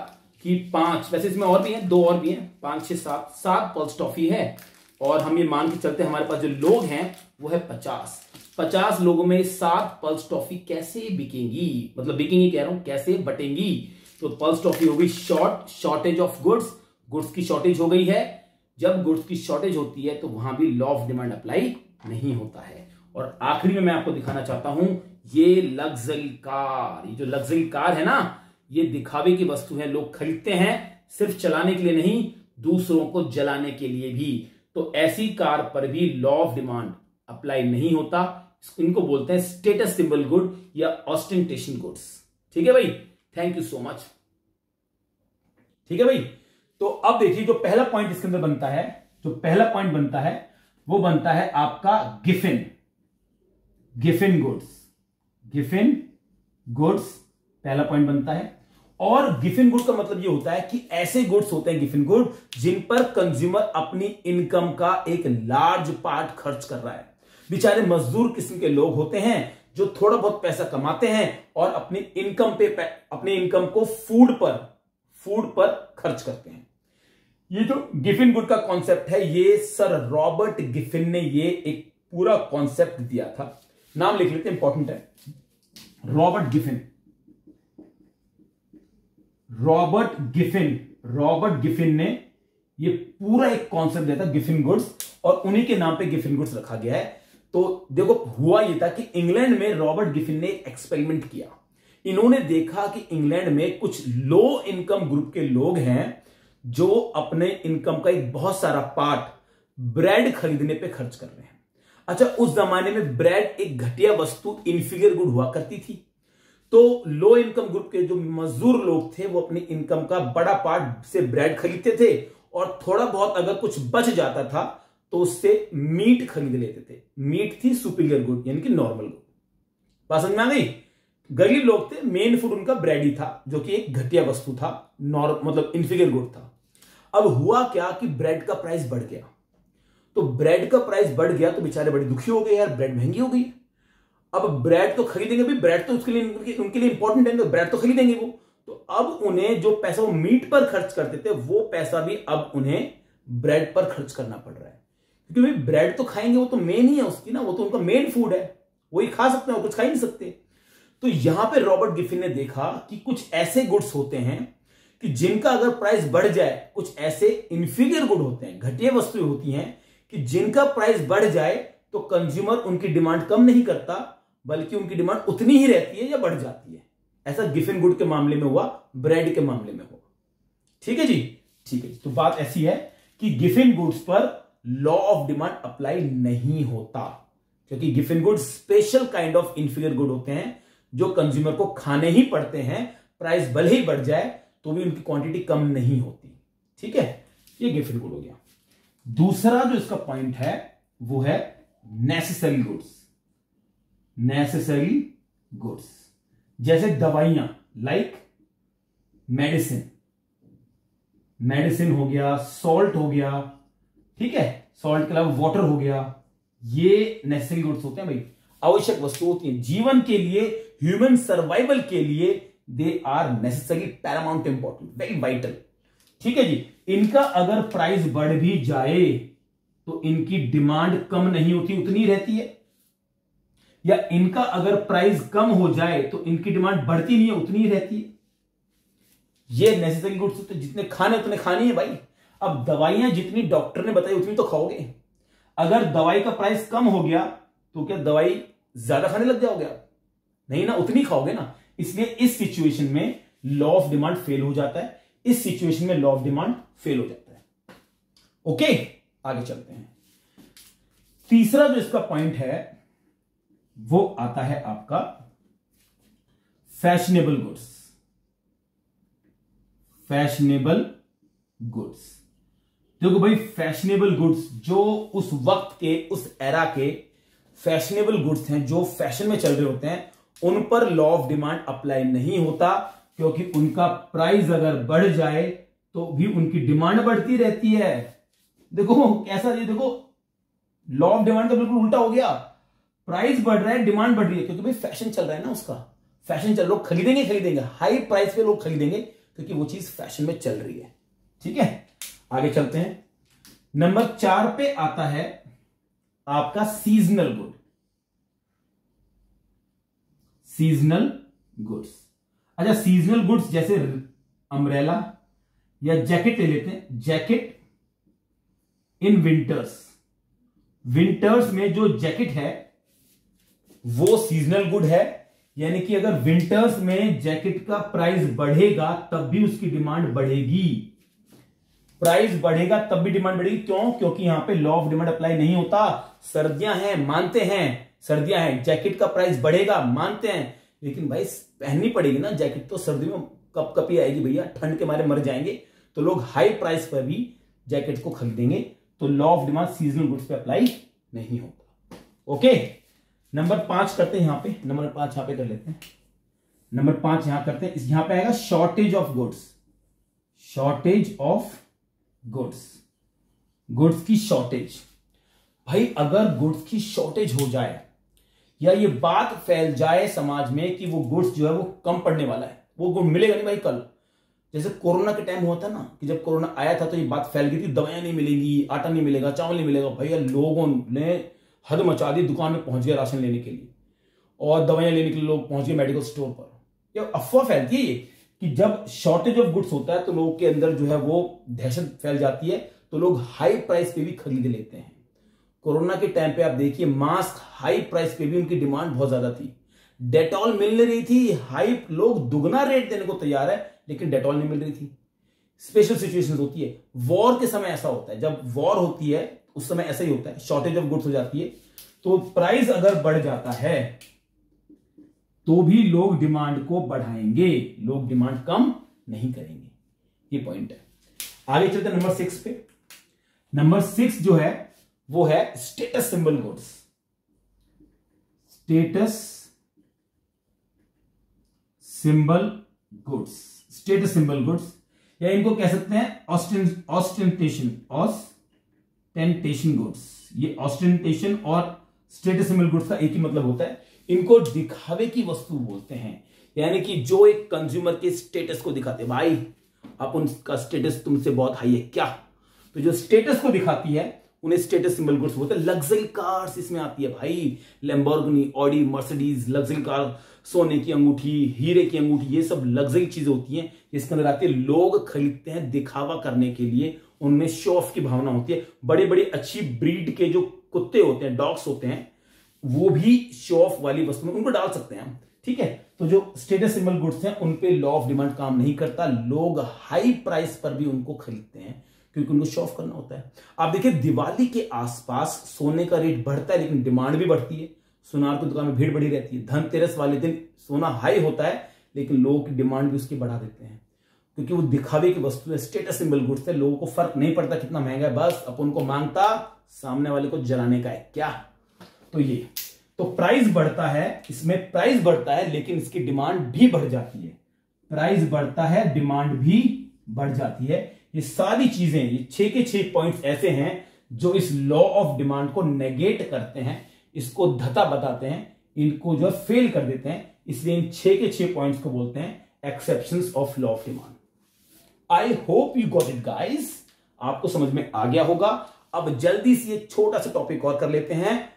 कि 5, वैसे इसमें और भी हैं, 2 और भी हैं, 5 6 7 पल्स टॉफी है। और हम ये मान के चलते हैं हमारे पास जो लोग हैं वो है 50 लोगों में 7 पल्स टॉफी कैसे बिकेंगी, मतलब बिकेंगी कह रहा हूं, कैसे बटेंगी। तो पल्स टॉफी हो गई शॉर्टेज ऑफ गुड्स, गुड्स की शॉर्टेज हो गई है। जब गुड्स की शॉर्टेज होती है तो वहां भी लॉ ऑफ डिमांड अप्लाई नहीं होता है। और आखिरी में मैं आपको दिखाना चाहता हूं, ये लग्जरी कार, ये जो लग्जरी कार है ना, ये दिखावे की वस्तु है, लोग खरीदते हैं सिर्फ चलाने के लिए नहीं, दूसरों को जलाने के लिए भी। तो ऐसी कार पर भी लॉ ऑफ डिमांड अप्लाई नहीं होता। इनको बोलते हैं स्टेटस सिंबल गुड या ऑस्टेंटेशन गुड्स। ठीक है भाई, थैंक यू सो मच। ठीक है भाई, तो अब देखिए जो पहला पॉइंट इसके अंदर बनता है, जो पहला पॉइंट बनता है वो बनता है आपका Giffen, Giffen goods, Giffen goods पहला पॉइंट बनता है। और गिफिन गुड का मतलब ये होता है कि ऐसे गुड्स होते हैं गिफिन गुड जिन पर कंज्यूमर अपनी इनकम का एक लार्ज पार्ट खर्च कर रहा है। बेचारे मजदूर किस्म के लोग होते हैं जो थोड़ा बहुत पैसा कमाते हैं और अपनी इनकम को फूड पर खर्च करते हैं। ये जो गिफिन गुड का कॉन्सेप्ट है, ये सर रॉबर्ट गिफिन ने ये एक पूरा कॉन्सेप्ट दिया था। नाम लिख लेते हैं, इंपॉर्टेंट है, रॉबर्ट गिफिन ने ये पूरा एक कॉन्सेप्ट दिया था गिफिन गुड्स, और उन्हीं के नाम पे गिफिन गुड्स रखा गया है। तो देखो हुआ ये था कि इंग्लैंड में रॉबर्ट गिफिन ने एक एक्सपेरिमेंट किया। इन्होंने देखा कि इंग्लैंड में कुछ लो इनकम ग्रुप के लोग हैं जो अपने इनकम का एक बहुत सारा पार्ट ब्रेड खरीदने पे खर्च कर रहे हैं। अच्छा, उस जमाने में ब्रेड एक घटिया वस्तु, इंफीरियर गुड हुआ करती थी। तो लो इनकम ग्रुप के जो मजदूर लोग थे वो अपनी इनकम का बड़ा पार्ट से ब्रेड खरीदते थे, और थोड़ा बहुत अगर कुछ बच जाता था तो उससे मीट खरीद लेते थे। मीट थी सुपीरियर गुड, यानी कि नॉर्मल गुड। बात समझ में आ गई? गरीब लोग थे, मेन फूड उनका ब्रेड ही था, जो कि एक घटिया वस्तु था, मतलब इंफीरियर गुड था। अब हुआ क्या कि ब्रेड का प्राइस बढ़ गया। तो ब्रेड का प्राइस बढ़ गया तो बेचारे बड़े दुखी हो गए, यार ब्रेड महंगी हो गई। अब ब्रेड तो खरीदेंगे भी, ब्रेड तो उसके लिए उनके लिए इंपॉर्टेंट है, तो ब्रेड तो खरीदेंगे वो। तो अब उन्हें जो पैसा वो मीट पर खर्च करते थे वो पैसा भी अब उन्हें ब्रेड पर खर्च करना पड़ रहा है, क्योंकि भाई ब्रेड तो खाएंगे, वो तो मेन ही है उसकी ना, वो तो उनका मेन फूड है, वही खा सकते हैं, वो कुछ खा ही नहीं सकते। तो यहां पे रॉबर्ट गिफिन ने देखा कि कुछ ऐसे गुड्स होते हैं कि जिनका अगर प्राइस बढ़ जाए, कुछ ऐसे इंफीरियर गुड होते हैं, घटिया वस्तुएं होती हैं कि जिनका प्राइस बढ़ जाए तो कंज्यूमर उनकी डिमांड कम नहीं करता, बल्कि उनकी डिमांड उतनी ही रहती है या बढ़ जाती है। ऐसा गिफिन गुड के मामले में हुआ, ब्रेड के मामले में हुआ। ठीक है जी, ठीक है। तो बात ऐसी है कि गिफिन गुड्स पर लॉ ऑफ डिमांड अप्लाई नहीं होता, क्योंकि Giffen goods special kind of inferior good होते हैं जो कंज्यूमर को खाने ही पड़ते हैं, प्राइस भले ही बढ़ जाए तो भी उनकी क्वांटिटी कम नहीं होती। ठीक है, ये गिफिन गुड हो गया। दूसरा जो इसका पॉइंट है वो है नेसेसरी गुड्स। नेसेसरी गुड्स जैसे दवाइयां, लाइक मेडिसिन, मेडिसिन हो गया, सॉल्ट हो गया, ठीक है, सॉल्ट के अलावा वाटर हो गया, ये नेसेसरी गुड्स होते हैं भाई, आवश्यक वस्तु होती है जीवन के लिए, ह्यूमन सर्वाइवल के लिए। They are necessary, paramount important, very vital. ठीक है जी, इनका अगर प्राइस बढ़ भी जाए तो इनकी डिमांड कम नहीं होती, उतनी रहती है, या इनका अगर प्राइस कम हो जाए तो इनकी डिमांड बढ़ती नहीं है, उतनी ही रहती है। ये नेसेसरी गुड्स तो जितने खाने उतने खानी है भाई। अब दवाइयां जितनी डॉक्टर ने बताई उतनी तो खाओगे। अगर दवाई का प्राइस कम हो गया तो क्या दवाई ज्यादा खाने लग जाओगे आप? नहीं ना, उतनी खाओगे ना। इसलिए इस सिचुएशन में लॉ ऑफ डिमांड फेल हो जाता है, इस सिचुएशन में लॉ ऑफ डिमांड फेल हो जाता है। ओके, आगे चलते हैं। तीसरा जो इसका पॉइंट है वो आता है आपका फैशनेबल गुड्स। फैशनेबल गुड्स, देखो भाई, फैशनेबल गुड्स जो उस वक्त के, उस एरा के फैशनेबल गुड्स हैं, जो फैशन में चल रहे होते हैं, उन पर लॉ ऑफ डिमांड अप्लाई नहीं होता, क्योंकि उनका प्राइस अगर बढ़ जाए तो भी उनकी डिमांड बढ़ती रहती है। देखो कैसा, ये देखो लॉ ऑफ डिमांड का बिल्कुल उल्टा हो गया। प्राइस बढ़ रहा है, डिमांड बढ़ रही है, क्योंकि भाई फैशन चल रहा है ना, उसका फैशन चल, लोग खरीदेंगे, हाई प्राइस पे लोग खरीदेंगे क्योंकि वो चीज फैशन में चल रही है। ठीक है, आगे चलते हैं। नंबर 4 पे आता है आपका सीजनल गुड। सीजनल गुड्स, अच्छा, सीजनल गुड्स जैसे अम्ब्रेला या जैकेट ले लेते हैं। जैकेट इन विंटर्स, विंटर्स में जो जैकेट है वो सीजनल गुड है, यानी कि अगर विंटर्स में जैकेट का प्राइस बढ़ेगा तब भी उसकी डिमांड बढ़ेगी। प्राइस बढ़ेगा तब भी डिमांड बढ़ेगी, क्यों? क्योंकि यहां पे लॉ ऑफ डिमांड अप्लाई नहीं होता। सर्दियां हैं, मानते हैं, सर्दियां हैं, जैकेट का प्राइस बढ़ेगा, मानते हैं, लेकिन भाई पहननी पड़ेगी ना जैकेट, तो सर्दी में कप कप ही आएगी भैया, ठंड के मारे मर जाएंगे, तो लोग हाई प्राइस पर भी जैकेट को खरीदेंगे। तो law of demand seasonal goods पे अप्लाई नहीं होता। ओके, नंबर 5 करते हैं यहां पे, नंबर 5 यहां पे कर लेते हैं। नंबर 5 यहां करते हैं, यहां पे आएगा shortage of goods. Shortage of goods, goods की शॉर्टेज। भाई अगर गुड्स की शॉर्टेज हो जाए या ये बात फैल जाए समाज में कि वो गुड्स जो है वो कम पड़ने वाला है, वो गुड मिलेगा नहीं भाई कल, जैसे कोरोना के टाइम हुआ था ना, कि जब कोरोना आया था तो ये बात फैल गई थी, दवाइयां नहीं मिलेंगी, आटा नहीं मिलेगा, चावल नहीं मिलेगा। भैया लोगों ने हद मचा दी, दुकान में पहुंच गया राशन लेने के लिए, और दवाइयां लेने के लिए लोग पहुंच गए मेडिकल स्टोर पर। ये अफवाह फैलती है ये कि जब शॉर्टेज ऑफ गुड्स होता है तो लोगों के अंदर जो है वो दहशत फैल जाती है, तो लोग हाई प्राइस पे भी खरीद लेते हैं। कोरोना के टाइम पे आप देखिए, मास्क हाई प्राइस पे भी उनकी डिमांड बहुत ज्यादा थी। डेटॉल मिल नहीं रही थी, हाई, लोग दुगना रेट देने को तैयार है, लेकिन डेटॉल नहीं मिल रही थी। स्पेशल सिचुएशंस होती है, वॉर के समय ऐसा होता है, जब वॉर होती है उस समय ऐसा ही होता है, शॉर्टेज ऑफ गुड्स हो जाती है, तो प्राइस अगर बढ़ जाता है तो भी लोग डिमांड को बढ़ाएंगे, लोग डिमांड कम नहीं करेंगे। ये पॉइंट है। आगे चलते नंबर 6 पे। नंबर 6 जो है वो है status symbol goods. Status symbol goods, status symbol goods, या इनको कह सकते हैं ऑस्टेंटेशन गुड्स। ये ऑस्टेंटेशन और स्टेटस सिंबल गुड्स का एक ही मतलब होता है, इनको दिखावे की वस्तु बोलते हैं, यानी कि जो एक कंज्यूमर के स्टेटस को दिखाते हैं। भाई आप उनका स्टेटस तुमसे बहुत हाई है क्या, तो जो स्टेटस को दिखाती है उन्हें स्टेटस सिंबल गुड्स बोलते हैं। लग्जरी कार्स इसमें आती है भाई, Lamborghini, Audi, Mercedes, luxury car, सोने की अंगूठी, हीरे की अंगूठी, ये सब लग्जरी चीजें होती हैं, इसके अंदर आती है। लोग खरीदते हैं दिखावा करने के लिए, उनमें शो ऑफ की भावना होती है। बड़े बड़े अच्छी ब्रीड के जो कुत्ते होते हैं, डॉग्स होते हैं, वो भी शो ऑफ वाली वस्तु में उनको डाल सकते हैं हम, ठीक है। तो जो स्टेटस सिंबल गुड्स हैं उन पे लॉ ऑफ डिमांड काम नहीं करता। लोग हाई प्राइस पर भी उनको खरीदते हैं क्योंकि उनको शो ऑफ करना होता है। आप देखिए दिवाली के आसपास सोने का रेट बढ़ता है लेकिन डिमांड भी बढ़ती है। सुनार की दुकान में भीड़ बढ़ी रहती है। धनतेरस वाले दिन सोना हाई होता है लेकिन लोगों की डिमांड भी उसकी बढ़ा देते हैं क्योंकि वो दिखावे की वस्तु है, स्टेटस सिंबल गुड्स है। लोगों को फर्क नहीं पड़ता कितना महंगा है, बस अपन को मांगता सामने वाले को जलाने का है क्या। तो ये तो प्राइस बढ़ता है, इसमें प्राइस बढ़ता है लेकिन इसकी डिमांड भी बढ़ जाती है। प्राइस बढ़ता है, डिमांड भी बढ़ जाती है। ये सारी चीजें, ये 6 के 6 पॉइंट्स ऐसे हैं जो इस लॉ ऑफ डिमांड को नेगेट करते हैं, इसको धता बताते हैं, इनको जो फेल कर देते हैं। इसलिए इन 6 के 6 पॉइंट्स को बोलते हैं exceptions of law of demand. I hope you got it guys, आपको समझ में आ गया होगा। अब जल्दी से एक छोटा सा टॉपिक और कर लेते हैं,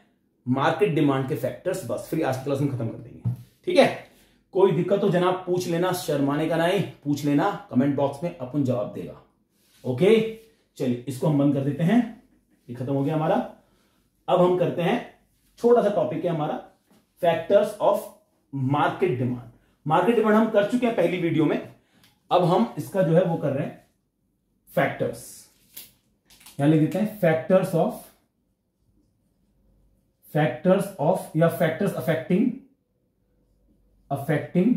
मार्केट डिमांड के फैक्टर्स, बस फिर आज की क्लास में खत्म कर देंगे, ठीक है। कोई दिक्कत हो जनाब पूछ लेना, शर्माने का नहीं, पूछ लेना कमेंट बॉक्स में, अपन जवाब देगा। ओके चलिए इसको हम बंद कर देते हैं, ये खत्म हो गया हमारा। अब हम करते हैं, छोटा सा टॉपिक है हमारा, factors of market demand. Market demand हम कर चुके हैं पहली वीडियो में, अब हम इसका जो है वो कर रहे हैं फैक्टर्स। यहां लिख देते हैं फैक्टर्स ऑफ या factors affecting AFFECTING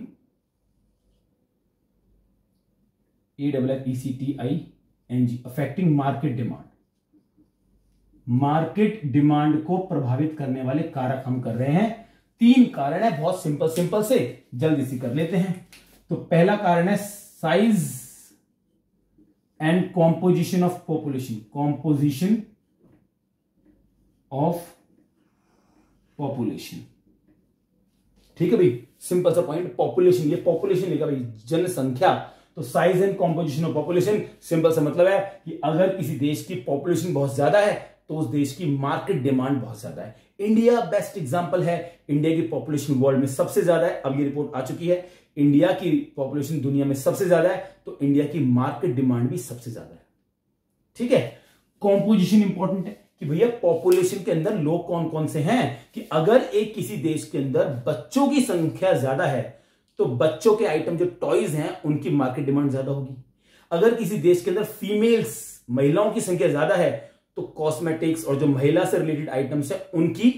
affecting market demand. Market demand को प्रभावित करने वाले कारक हम कर रहे हैं। 3 कारण है, बहुत सिंपल से जल्दी से कर लेते हैं। तो पहला कारण है size and composition of population. Composition of population, ठीक है भाई, सिंपल सा पॉइंट। पॉपुलेशन, ये पॉपुलेशन लिखा भाई, जनसंख्या। तो size and composition of population, simple सा मतलब है कि अगर किसी देश की पॉपुलेशन बहुत ज्यादा है तो उस देश की मार्केट डिमांड बहुत ज्यादा है। इंडिया बेस्ट एग्जांपल है, इंडिया की पॉपुलेशन वर्ल्ड में सबसे ज्यादा है, अब ये रिपोर्ट आ चुकी है। इंडिया की पॉपुलेशन दुनिया में सबसे ज्यादा है तो इंडिया की मार्केट डिमांड भी सबसे ज्यादा है, ठीक है। कॉम्पोजिशन इंपॉर्टेंट है कि भैया पॉपुलेशन के अंदर लोग कौन कौन से हैं, कि अगर एक किसी देश के अंदर बच्चों की संख्या ज्यादा है तो बच्चों के आइटम जो टॉयज हैं उनकी मार्केट डिमांड ज्यादा होगी। अगर किसी देश के अंदर फीमेल्स, महिलाओं की संख्या ज्यादा है तो कॉस्मेटिक्स और जो महिला से रिलेटेड आइटम्स है उनकी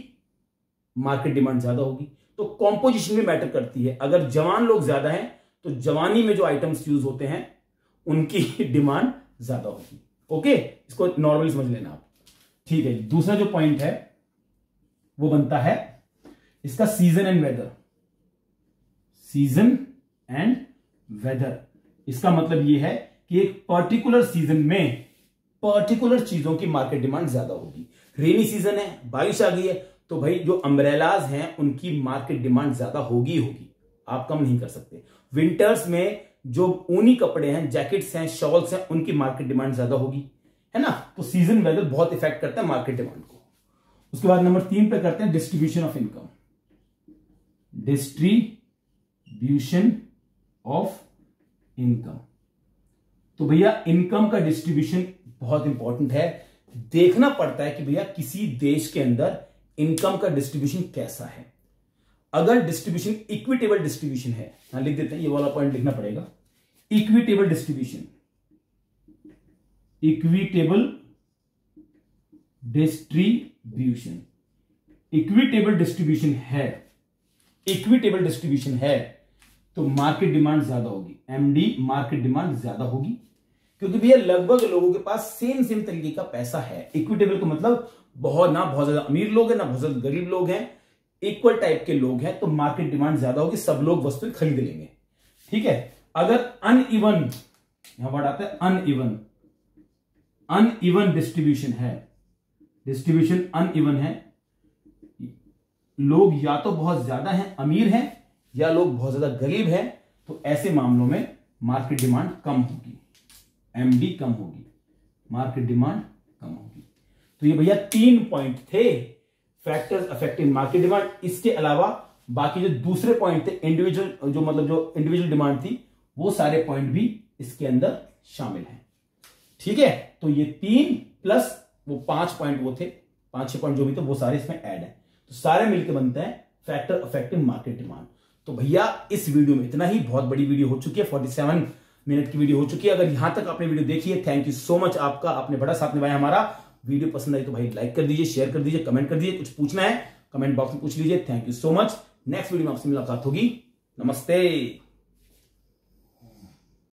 मार्केट डिमांड ज्यादा होगी। तो कॉम्पोजिशन भी मैटर करती है। अगर जवान लोग ज्यादा हैं तो जवानी में जो आइटम्स यूज होते हैं उनकी डिमांड ज्यादा होगी। ओके, इसको नॉर्मली समझ लेना आप, ठीक है। दूसरा जो पॉइंट है वो बनता है इसका season and weather. Season and weather, इसका मतलब यह है कि एक पर्टिकुलर सीजन में पर्टिकुलर चीजों की मार्केट डिमांड ज्यादा होगी। रेनी सीजन है, बारिश आ गई है, तो भाई जो अम्ब्रेलाज हैं उनकी मार्केट डिमांड ज्यादा होगी, आप कम नहीं कर सकते। विंटर्स में जो ऊनी कपड़े हैं, जैकेट्स हैं, शॉल्स हैं, उनकी मार्केट डिमांड ज्यादा होगी, है ना। तो सीजन वेदर बहुत इफेक्ट करता है मार्केट डिमांड को। उसके बाद नंबर 3 पे करते हैं distribution of income. Distribution of income, तो भैया इनकम का डिस्ट्रीब्यूशन बहुत इंपॉर्टेंट है। देखना पड़ता है कि भैया किसी देश के अंदर इनकम का डिस्ट्रीब्यूशन कैसा है। अगर डिस्ट्रीब्यूशन इक्विटेबल डिस्ट्रीब्यूशन है, यहां लिख देते हैं, ये वाला पॉइंट लिखना पड़ेगा, equitable distribution. Equitable distribution, equitable distribution है, इक्विटेबल डिस्ट्रीब्यूशन है तो मार्केट डिमांड ज्यादा होगी। एमडी मार्केट डिमांड ज्यादा होगी क्योंकि भैया लगभग लोगों के पास सेम तरीके का पैसा है। इक्विटेबल को मतलब बहुत ज्यादा अमीर लोग हैं ना बहुत ज्यादा गरीब लोग हैं, इक्वल टाइप के लोग हैं, तो मार्केट डिमांड ज्यादा होगी, सब लोग वस्तुएं खरीद लेंगे, ठीक है। अगर अनइवन, यहां वर्ड आता है अनइवन, अनइवन डिस्ट्रीब्यूशन है, डिस्ट्रीब्यूशन अनइवन है, लोग या तो बहुत ज्यादा हैं, अमीर हैं, या लोग बहुत ज्यादा गरीब हैं, तो ऐसे मामलों में मार्केट डिमांड कम होगी, एमडी कम होगी, मार्केट डिमांड कम होगी। तो ये भैया 3 पॉइंट थे फैक्टर्स अफेक्टिंग मार्केट डिमांड। इसके अलावा बाकी जो दूसरे पॉइंट थे इंडिविजुअल, जो मतलब जो इंडिविजुअल डिमांड थी, वो सारे पॉइंट भी इसके अंदर शामिल हैं। ठीक है, तो ये 3 प्लस वो 5 पॉइंट वो थे, 5-6 पॉइंट जो भी थे वो सारे इसमें ऐड है, तो सारे मिलकर बनते हैं फैक्टर अफेक्टिंग मार्केट डिमांड। तो भैया इस वीडियो में इतना ही, बहुत बड़ी वीडियो हो चुकी है, 47 मिनट की वीडियो हो चुकी है। अगर यहां तक आपने वीडियो देखी है, थैंक यू सो मच आपका, आपने बड़ा साथ निभाया हमारा। वीडियो पसंद आई तो भाई लाइक कर दीजिए, शेयर कर दीजिए, कमेंट कर दीजिए, कुछ पूछना है कमेंट बॉक्स में पूछ लीजिए। Thank you so much. Next video में आपसे मुलाकात होगी। नमस्ते।